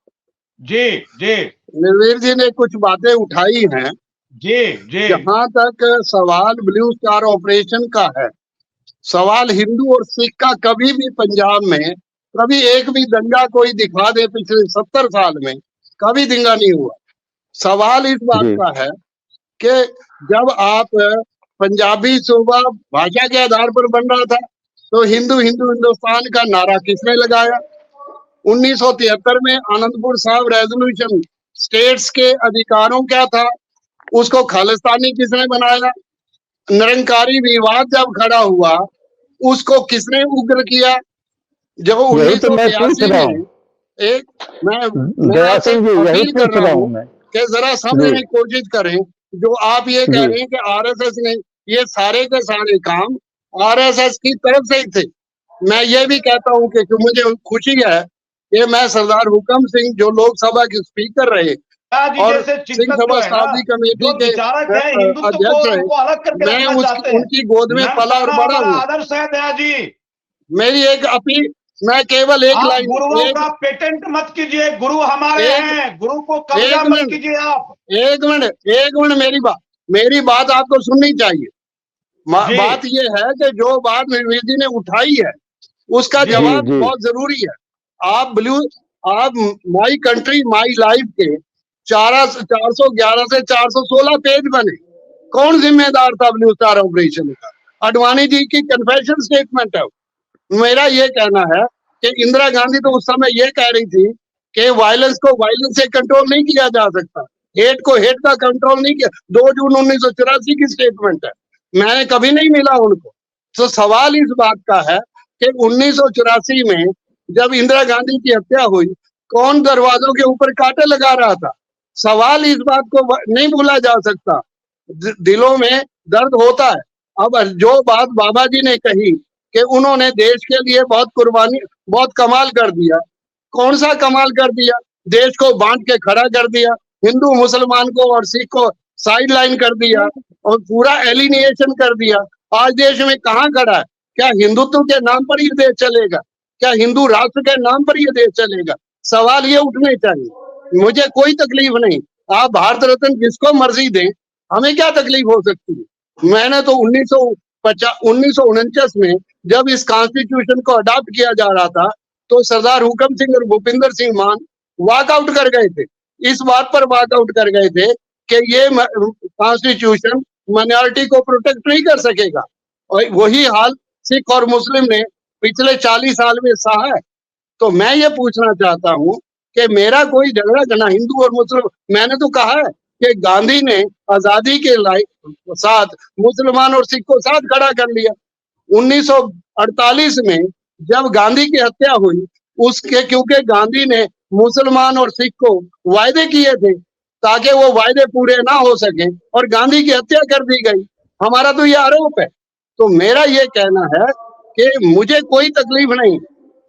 जी निर्वीर जी ने कुछ बातें उठाई हैं। जी जहां तक सवाल ब्लू स्टार ऑपरेशन का है, सवाल हिंदू और सिख का कभी भी पंजाब में कभी एक भी दंगा कोई दिखा दे पिछले 70 साल में, कभी दंगा नहीं हुआ। सवाल इस बात का है कि जब आप पंजाबी सूबा भाषा के आधार पर बन रहा था तो हिंदू हिंदुस्तान का नारा किसने लगाया? 1973 में आनंदपुर साहब रेजोल्यूशन स्टेट्स के अधिकारों क्या था, उसको खालिस्तानी किसने बनाया? निरंकारी विवाद जब खड़ा हुआ उसको किसने उग्र किया? जब 1982 में मैं अपील कर रहा हूँ कि जरा समझने की कोशिश करें। जो आप ये कह रहे हैं कि आरएसएस ने ये सारे के सारे काम आरएसएस की तरफ से ही थे। मैं ये भी कहता हूँ कि मुझे खुशी है कि मैं सरदार हुकम सिंह जो लोकसभा के स्पीकर रहे और सिंह सभा शताब्दी कमेटी के अध्यक्ष रहे, मैं उनकी गोद में पला और बड़ा हूँ। मेरी एक अपील, मैं केवल एक लाइन, गुरुओं का पेटेंट मत कीजिए, गुरु हमारे हैं, गुरु को कब्जा मत कीजिए आप। एक मिनट मेरी बात आपको सुननी चाहिए। बात ये है कि जो बात निर्वीर जी ने उठाई है उसका जवाब बहुत जरूरी है। आप माई कंट्री माई लाइफ के 411 से 416 पेज बने। कौन जिम्मेदार था ब्लू स्टार ऑपरेशन का? आडवाणी जी की कन्फेशन स्टेटमेंट है। मेरा ये कहना है कि इंदिरा गांधी तो उस समय ये कह रही थी कि वायलेंस को वायलेंस से कंट्रोल नहीं किया जा सकता, हेट को हेट का कंट्रोल नहीं किया। 2 जून 1984 की स्टेटमेंट है, मैंने कभी नहीं मिला उनको। तो सवाल इस बात का है कि 1984 में जब इंदिरा गांधी की हत्या हुई, कौन दरवाजों के ऊपर कांटे लगा रहा था? सवाल इस बात को नहीं भूला जा सकता, दिलों में दर्द होता है। अब जो बात बाबा जी ने कही कि उन्होंने देश के लिए बहुत कमाल कर दिया, कौन सा कमाल कर दिया? देश को बांट के खड़ा कर दिया, हिंदू मुसलमान को और सिख को साइड लाइन कर दिया और पूरा एलिनिएशन कर दिया। आज देश में कहाँ खड़ा है? क्या हिंदुत्व के नाम पर ये देश चलेगा? क्या हिंदू राष्ट्र के नाम पर ये देश चलेगा? सवाल ये उठने चाहिए। मुझे कोई तकलीफ नहीं, आप भारत रत्न जिसको मर्जी दें, हमें क्या तकलीफ हो सकती है? मैंने तो 1949 में जब इस कॉन्स्टिट्यूशन को अडॉप्ट किया जा रहा था तो सरदार हुकम सिंह और भूपिंदर सिंह मान वॉकआउट कर गए थे। इस बात पर वॉकआउट कर गए थे कि ये कॉन्स्टिट्यूशन माइनॉरिटी को प्रोटेक्ट नहीं कर सकेगा। और वही हाल सिख और मुस्लिम ने पिछले 40 साल में सहा है। तो मैं ये पूछना चाहता हूँ कि मेरा कोई झगड़ा करना हिंदू और मुस्लिम, मैंने तो कहा है कि गांधी ने आजादी के साथ मुसलमान और सिख को साथ खड़ा कर लिया। 1948 में जब गांधी की हत्या हुई उसके, क्योंकि गांधी ने मुसलमान और सिख को वायदे किए थे ताकि वो वायदे पूरे ना हो सके और गांधी की हत्या कर दी गई। हमारा तो ये आरोप है। तो मेरा ये कहना है कि मुझे कोई तकलीफ नहीं,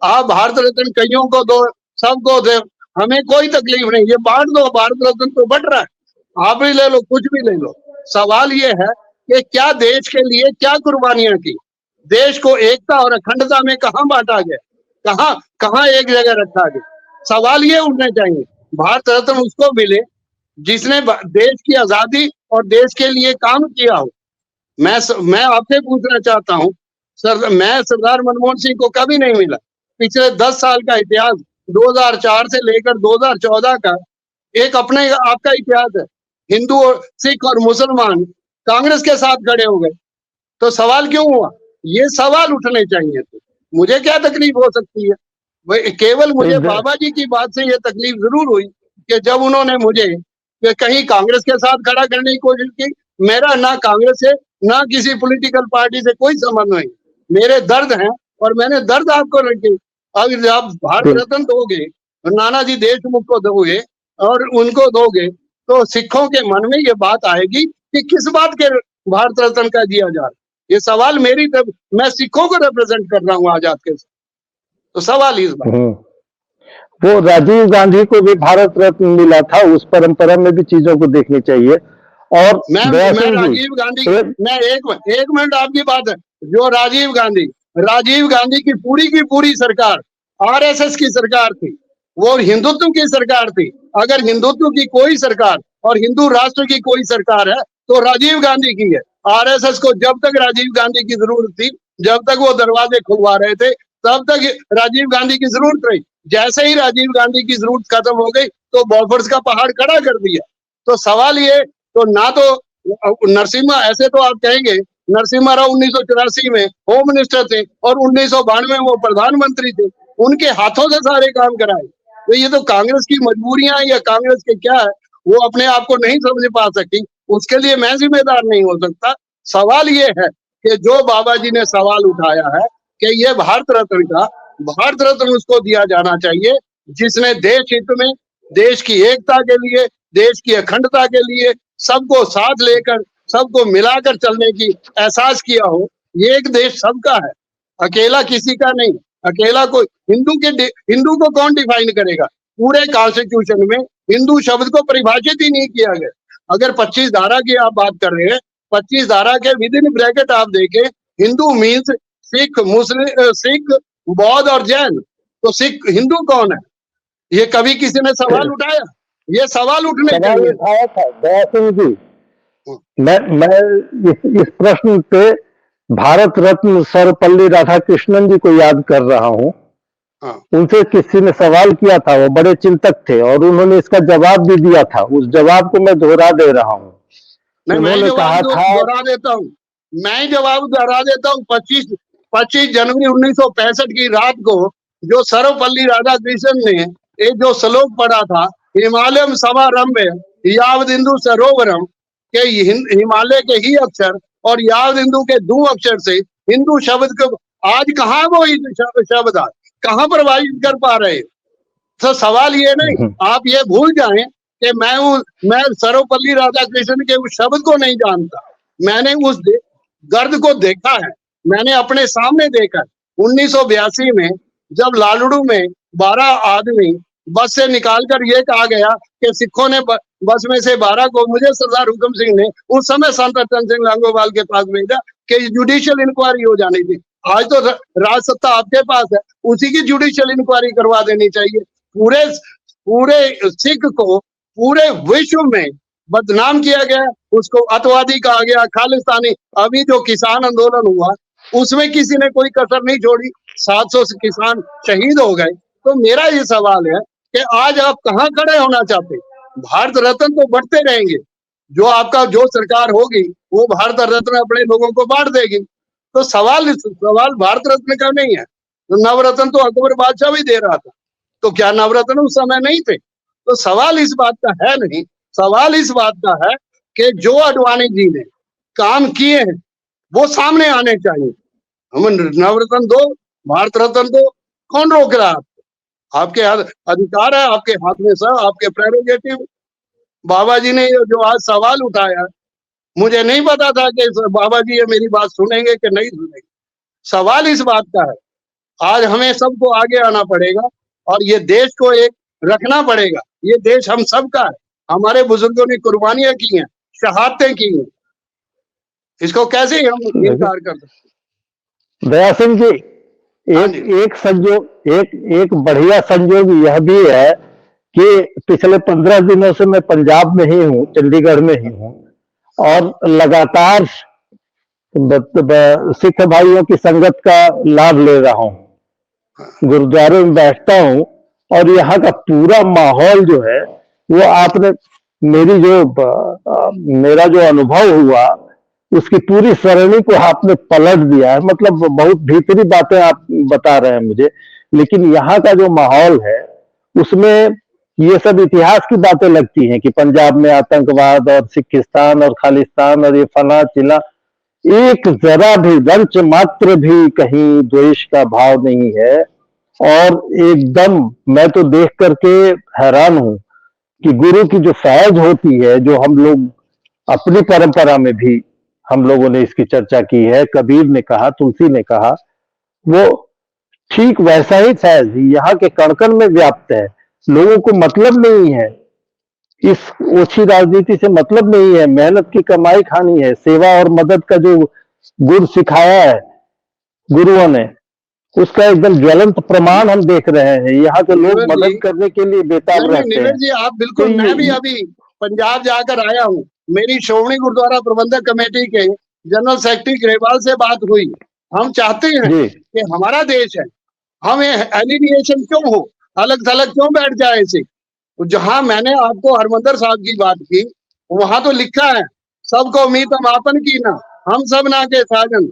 आप भारत रत्न कईयों को दो, सबको दे, हमें कोई तकलीफ नहीं, ये बांट दो, भारत रत्न तो बढ़ रहा है, आप भी ले लो, कुछ भी ले लो। सवाल ये है कि क्या देश के लिए क्या कुर्बानियां की, देश को एकता और अखंडता में कहां बांटा गया, कहां कहां एक जगह रखा गया। सवाल ये उठने चाहिए, भारत रत्न उसको मिले जिसने देश की आजादी और देश के लिए काम किया हो। मैं आपसे पूछना चाहता हूं सर, मैं सरदार मनमोहन सिंह को कभी नहीं मिला। पिछले 10 साल का इतिहास 2004 से लेकर 2014 का एक अपने आपका इतिहास है। हिंदू और सिख और मुसलमान कांग्रेस के साथ खड़े हो गए, तो सवाल क्यों हुआ? ये सवाल उठने चाहिए थे। मुझे क्या तकलीफ हो सकती है? केवल मुझे बाबा जी की बात से ये तकलीफ जरूर हुई कि जब उन्होंने मुझे कहीं कांग्रेस के साथ खड़ा करने की कोशिश की। मेरा ना कांग्रेस से ना किसी पॉलिटिकल पार्टी से कोई संबंध नहीं, मेरे दर्द हैं और मैंने दर्द आपको रखे। अब आप भारत रत्न दोगे, नानाजी देशमुख को दोगे और उनको दोगे, तो सिखों के मन में ये बात आएगी कि किस बात के भारत रत्न का दिया जा रहा है। ये सवाल मेरी तरफ, मैं सिखों को रिप्रेजेंट कर रहा हूँ आजाद के साथ, तो सवाल इस बात। वो राजीव गांधी को भी भारत रत्न मिला था, उस परंपरा में भी चीजों को देखनी चाहिए। और मैं राजीव गांधी, मैं एक मिनट आपकी बात है, जो राजीव गांधी की पूरी सरकार आरएसएस की सरकार थी, वो हिंदुत्व की सरकार थी। अगर हिंदुत्व की कोई सरकार और हिंदू राष्ट्र की कोई सरकार है तो राजीव गांधी की है। आरएसएस को जब तक राजीव गांधी की जरूरत थी, जब तक वो दरवाजे खुलवा रहे थे, तब तक राजीव गांधी की जरूरत रही। जैसे ही राजीव गांधी की जरूरत खत्म हो गई तो बॉर्डर्स का पहाड़ खड़ा कर दिया। तो सवाल ये, तो ना तो नरसिम्हा, ऐसे तो आप कहेंगे नरसिम्हा राव 1984 में होम मिनिस्टर थे और 1992 में वो प्रधानमंत्री थे, उनके हाथों से सारे काम कराए। तो ये तो कांग्रेस की मजबूरियां या कांग्रेस के क्या है, वो अपने आप को नहीं समझ पा सकी, उसके लिए मैं जिम्मेदार नहीं हो सकता। सवाल ये है कि जो बाबा जी ने सवाल उठाया है कि ये भारत रत्न उसको दिया जाना चाहिए जिसने देश हित में, देश की एकता के लिए, देश की अखंडता के लिए सबको साथ लेकर, सबको मिलाकर चलने की एहसास किया हो। ये एक देश सबका है, अकेला किसी का नहीं। अकेला कोई हिंदू को कौन डिफाइन करेगा? पूरे कॉन्स्टिट्यूशन में हिंदू शब्द को परिभाषित ही नहीं किया गया। अगर 25 धारा की आप बात कर रहे हैं, 25 धारा के विद इन ब्रैकेट आप देखें, हिंदू मीन्स सिख, मुस्लिम, सिख, बौद्ध और जैन। तो सिख हिंदू कौन है? ये कभी किसी ने सवाल उठाया? ये सवाल उठने चाहिए। उठाया था दया सिंह जी। मैं इस प्रश्न पे भारत रत्न सर्वपल्ली राधाकृष्णन जी को याद कर रहा हूँ। उनसे किसी ने सवाल किया था, वो बड़े चिंतक थे और उन्होंने इसका जवाब भी दिया था। उस जवाब को मैं दोहरा दे रहा हूँ। उन्होंने कहा था, दोहरा देता हूँ, मैं जवाब दोहरा देता हूँ। 25 जनवरी 1965 की रात को जो सर्वपल्ली राधाकृष्णन ने एक जो श्लोक पढ़ा था, हिमालयम समारंभे यावदिन्दु सरोवरम, के हिमालय के ही अक्षर और यावदिन्दु के दो अक्षर से हिंदू शब्द को आज कहाँ वो शब्द आज कहाँ प्रभावित कर पा रहे? तो सवाल ये नहीं, आप ये भूल जाएं कि मैं सर्वपल्ली राधाकृष्णन के उस शब्द को नहीं जानता। मैंने उस गर्द को देखा है, मैंने अपने सामने देखा। 1982 में जब लालड़ू में 12 आदमी बस से निकालकर ये कहा गया कि सिखों ने बस में से 12 को, मुझे सरदार हुक्म सिंह ने उस समय संत चंद सिंह लांगोवाल के पास भेजा कि जुडिशियल इंक्वायरी हो जानी थी। आज तो राज सत्ता आपके पास है, उसी की जुडिशियल इंक्वायरी करवा देनी चाहिए। पूरे सिख को पूरे विश्व में बदनाम किया गया, उसको अतवादी कहा गया, खालिस्तानी। अभी जो किसान आंदोलन हुआ उसमें किसी ने कोई कसर नहीं छोड़ी, 700 किसान शहीद हो गए। तो मेरा ये सवाल है कि आज आप कहाँ खड़े होना चाहते? भारत रत्न तो बढ़ते रहेंगे, जो सरकार होगी वो भारत रत्न अपने लोगों को बांट देगी। तो सवाल भारत रत्न का नहीं है। तो नवरत्न तो अकबर बादशाह भी दे रहा था। तो क्या नवरत्न उस समय नहीं थे? तो सवाल इस बात का है नहीं, सवाल इस बात का है कि जो आडवाणी जी ने काम किए हैं वो सामने आने चाहिए। हम नवरत्न दो, भारत रत्न दो, कौन रोक रहा है? आपके अधिकार है, आपके हाथ में सर, आपके प्रेरोगेटिव। बाबा जी ने जो आज सवाल उठाया, मुझे नहीं पता था कि बाबा जी ये मेरी बात सुनेंगे कि नहीं सुनेंगे। सवाल इस बात का है, आज हमें सबको आगे आना पड़ेगा और ये देश को एक रखना पड़ेगा। ये देश हम सबका है, हमारे बुजुर्गों ने कुर्बानियां की हैं, शहादतें की हैं, इसको कैसे हम इनकार कर सकते? दया सिंह जी, हाँ एक जी। एक संयोग एक बढ़िया संयोग यह भी है कि पिछले 15 दिनों से मैं पंजाब में ही हूँ, चंडीगढ़ में ही हूँ, और लगातार सिख भाइयों की संगत का लाभ ले रहा हूँ। गुरुद्वारे में बैठता हूँ और यहाँ का पूरा माहौल जो है वो आपने मेरा जो अनुभव हुआ उसकी पूरी सरणी को आपने पलट दिया है। मतलब बहुत भीतरी बातें आप बता रहे हैं मुझे, लेकिन यहाँ का जो माहौल है उसमें ये सब इतिहास की बातें लगती हैं कि पंजाब में आतंकवाद और सिखिस्तान और खालिस्तान और ये फला चिला, एक जरा भी वंश मात्र भी कहीं द्वेष का भाव नहीं है। और एकदम मैं तो देख करके हैरान हूं कि गुरु की जो फैज होती है, जो हम लोग अपनी परंपरा में भी हम लोगों ने इसकी चर्चा की है, कबीर ने कहा, तुलसी ने कहा, वो ठीक वैसा ही फैज यहाँ के कण-कण में व्याप्त है। लोगों को मतलब नहीं है, इस ओछी राजनीति से मतलब नहीं है, मेहनत की कमाई खानी है, सेवा और मदद का जो गुर सिखाया है गुरुओं ने, उसका एकदम ज्वलंत प्रमाण हम देख रहे हैं। यहाँ के लोग मदद करने के लिए बेताब रहते हैं। नीरज जी, आप बिल्कुल, तो मैं भी अभी पंजाब जाकर आया हूँ, मेरी श्रोमणी गुरुद्वारा प्रबंधक कमेटी के जनरल सेक्रेटरी ग्रेवाल से बात हुई। हम चाहते हैं कि हमारा देश है, हमें एलिनिएशन क्यों हो, अलग थलग क्यों बैठ जाए इसे। जहां मैंने आपको हरमंदर साहब की बात की, वहां तो लिखा है, सबको मीत मापन की ना, हम सब ना के साजन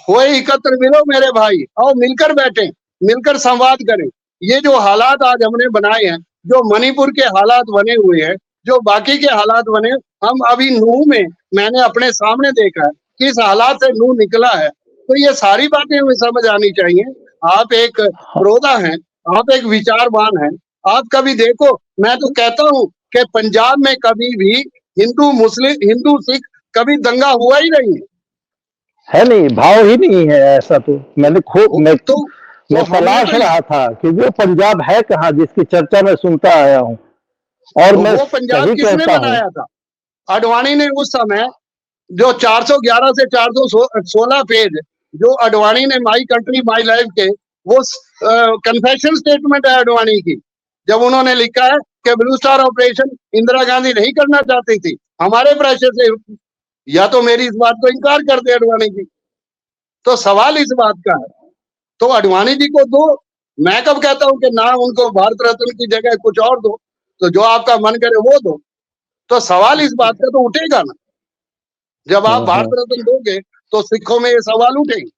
होए एकत्र मिलो मेरे भाई, और मिलकर बैठे, मिलकर संवाद करें। ये जो हालात आज हमने बनाए हैं, जो मणिपुर के हालात बने हुए हैं, जो बाकी के हालात बने, हम अभी नूह में मैंने अपने सामने देखा है कि इस हालात से नूह निकला है। तो ये सारी बातें हमें समझ आनी चाहिए। आप एक प्रोदा हैं, आप एक विचारवान हैं, आप कभी देखो, मैं तो कहता हूँ कि पंजाब में कभी भी हिंदू मुस्लिम, हिंदू सिख कभी दंगा हुआ ही नहीं है, नहीं भाव ही नहीं है ऐसा। तो मैंने खूब मैं तलाश रहा था कि वो पंजाब है कहाँ जिसकी चर्चा मैं सुनता आया हूँ। और मैं वो पंजाब किसने बनाया था? आडवाणी ने उस समय जो 411 से 416 पेज जो आडवाणी ने माई कंट्री माई लाइफ के, वो कन्फेशन स्टेटमेंट है आडवाणी की, जब उन्होंने लिखा है कि blue star operation Indira Gandhi नहीं करना चाहती थी, हमारे प्रेशर से, या तो मेरी इस बात को इनकार कर दे आडवाणी जी। तो सवाल इस बात का है, तो आडवाणी जी को दो। मैं कब कहता हूं कि ना उनको भारत रत्न की जगह कुछ और दो, तो जो आपका मन करे वो दो। तो सवाल इस बात का तो उठेगा ना, जब आप भारत रत्न दोगे तो सिखों में ये सवाल उठेंगे।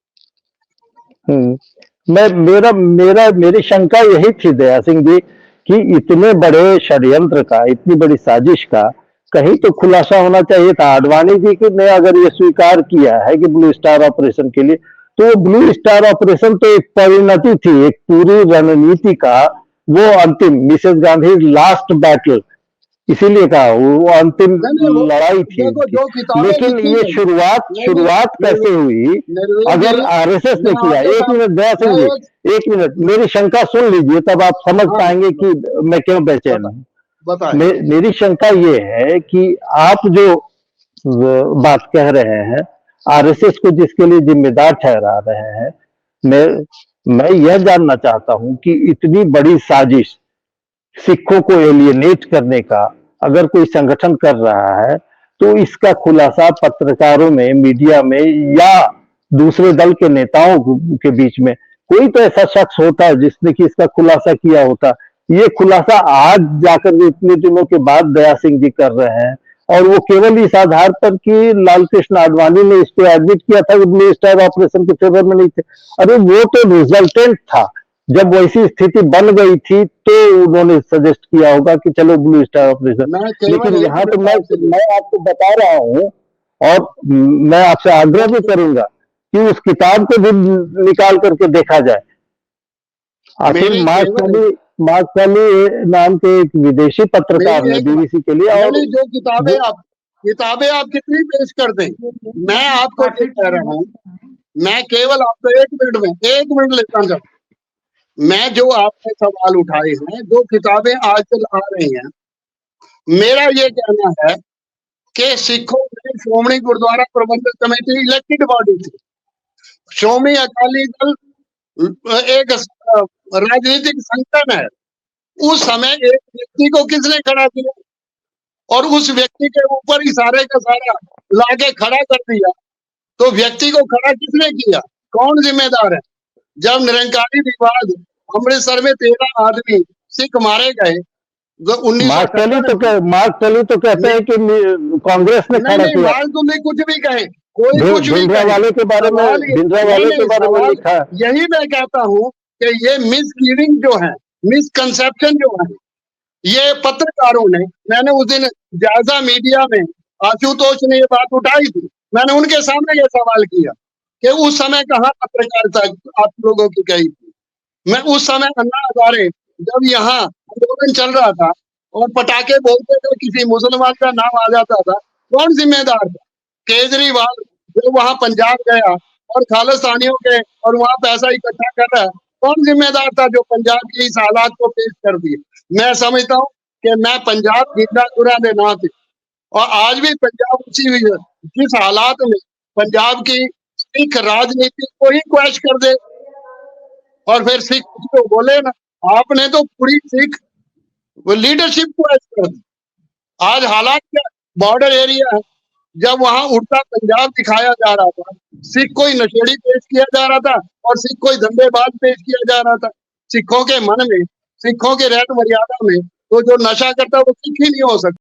मेरी शंका यही थी दया सिंह जी कि इतने बड़े षड्यंत्र का, इतनी बड़ी साजिश का कहीं तो खुलासा होना चाहिए था। आडवाणी जी ने अगर ये स्वीकार किया है कि ब्लू स्टार ऑपरेशन के लिए, तो ब्लू स्टार ऑपरेशन तो एक परिणति थी, एक पूरी रणनीति का वो अंतिम, मिसेस गांधी लास्ट बैटल, इसीलिए कहा वो अंतिम लड़ाई थी। लेकिन ये शुरुआत कैसे हुई? अगर आरएसएस ने किया, एक मिनट दया सिंह जी, एक मिनट, मेरी शंका सुन लीजिए, तब आप समझ पाएंगे कि मैं क्यों बेचैन हूँ। मेरी शंका ये है कि आप जो बात कह रहे हैं, आरएसएस को जिसके लिए जिम्मेदार ठहरा रहे हैं, मैं यह जानना चाहता हूं कि इतनी बड़ी साजिश सिखों को एलियनेट करने का अगर कोई संगठन कर रहा है, तो इसका खुलासा पत्रकारों में, मीडिया में या दूसरे दल के नेताओं के बीच में कोई तो ऐसा शख्स होता है जिसने कि इसका खुलासा किया होता। ये खुलासा आज जाकर इतने दिनों के बाद दया सिंह जी कर रहे हैं, और वो केवल इस आधार पर कि लालकृष्ण आडवाणी ने इसको एडमिट किया था कि ब्लू स्टार ऑपरेशन के फेवर में नहीं थे। अरे वो तो रिजल्टेंट था, जब वैसी स्थिति बन गई थी तो उन्होंने सजेस्ट किया होगा कि चलो ब्लू स्टार ऑपरेशन। मैं केवल लेकिन एक यहाँ तो मिनट आपसे मैं आपको बता रहा हूँ, और मैं आपसे आग्रह भी करूंगा कि उस किताब को भी निकाल करके देखा जाए। आखिर मेरी मार्क टली नाम के एक विदेशी पत्रकार मेरी ने एक बीबीसी के लिए, और नहीं, जो किताबें आप कितनी पेश कर दें, मैं आपको जो कह रहा हूँ, मैं केवल आपको एक मिनट लेता जाऊं। मैं जो आपने सवाल उठाए हैं, जो किताबें आजकल आ रही हैं, मेरा ये कहना है कि सिखों में श्रोमणी गुरुद्वारा प्रबंधक कमेटी इलेक्टेड बॉडी थी। श्रोमणी अकाली दल एक राजनीतिक संगठन है। उस समय एक व्यक्ति को किसने खड़ा किया और उस व्यक्ति के ऊपर ही सारे का सारा लाके खड़ा कर दिया, तो व्यक्ति को खड़ा किसने किया, कौन जिम्मेदार है? जब निरंकारी विवाद अमृतसर में 13 आदमी सिख मारे गए, मार्क टली तो कहते हैं कि कांग्रेस ने खड़ा किया। माल तुम नहीं कुछ भी कहे, कोई कुछ भी कहे, वाले के बारे में लिखा। यही मैं कहता हूँ कि ये मिसलीडिंग जो है, मिसकंसेप्शन जो है, ये पत्रकारों ने, मैंने उस दिन जायजा मीडिया में आशुतोष ने ये बात उठाई थी, मैंने उनके सामने ये सवाल किया कि उस समय कहाँ पत्रकारिता आप लोगों की कही थी। मैं उस समय अन्ना हजारे जब यहाँ आंदोलन चल रहा था और पटाखे बोलते थे, किसी मुसलमान का नाम आ जाता था, कौन जिम्मेदार था? केजरीवाल जो वहां पंजाब गया और खालिस्तानियों के और वहां पैसा इकट्ठा कर रहा है, कौन जिम्मेदार था जो पंजाब की इस हालात को पेश कर दिए? मैं समझता हूँ कि मैं पंजाब जिंदा गुराने ना थे, और आज भी पंजाब उसी हुई है जिस हालात में पंजाब की सिख राजनीति को ही क्वैश कर दे, और फिर सिख को बोले ना, आपने तो पूरी सिख लीडरशिप क्वैश कर दी। आज हालात क्या, बॉर्डर एरिया है, जब वहां उड़ता पंजाब दिखाया जा रहा था, सिख कोई नशेड़ी पेश किया जा रहा था और सिख कोई धंधेबाज पेश किया जा रहा था। सिखों के मन में, सिखों के रहन मर्यादा में तो जो नशा करता है वो सिख ही नहीं हो सकता।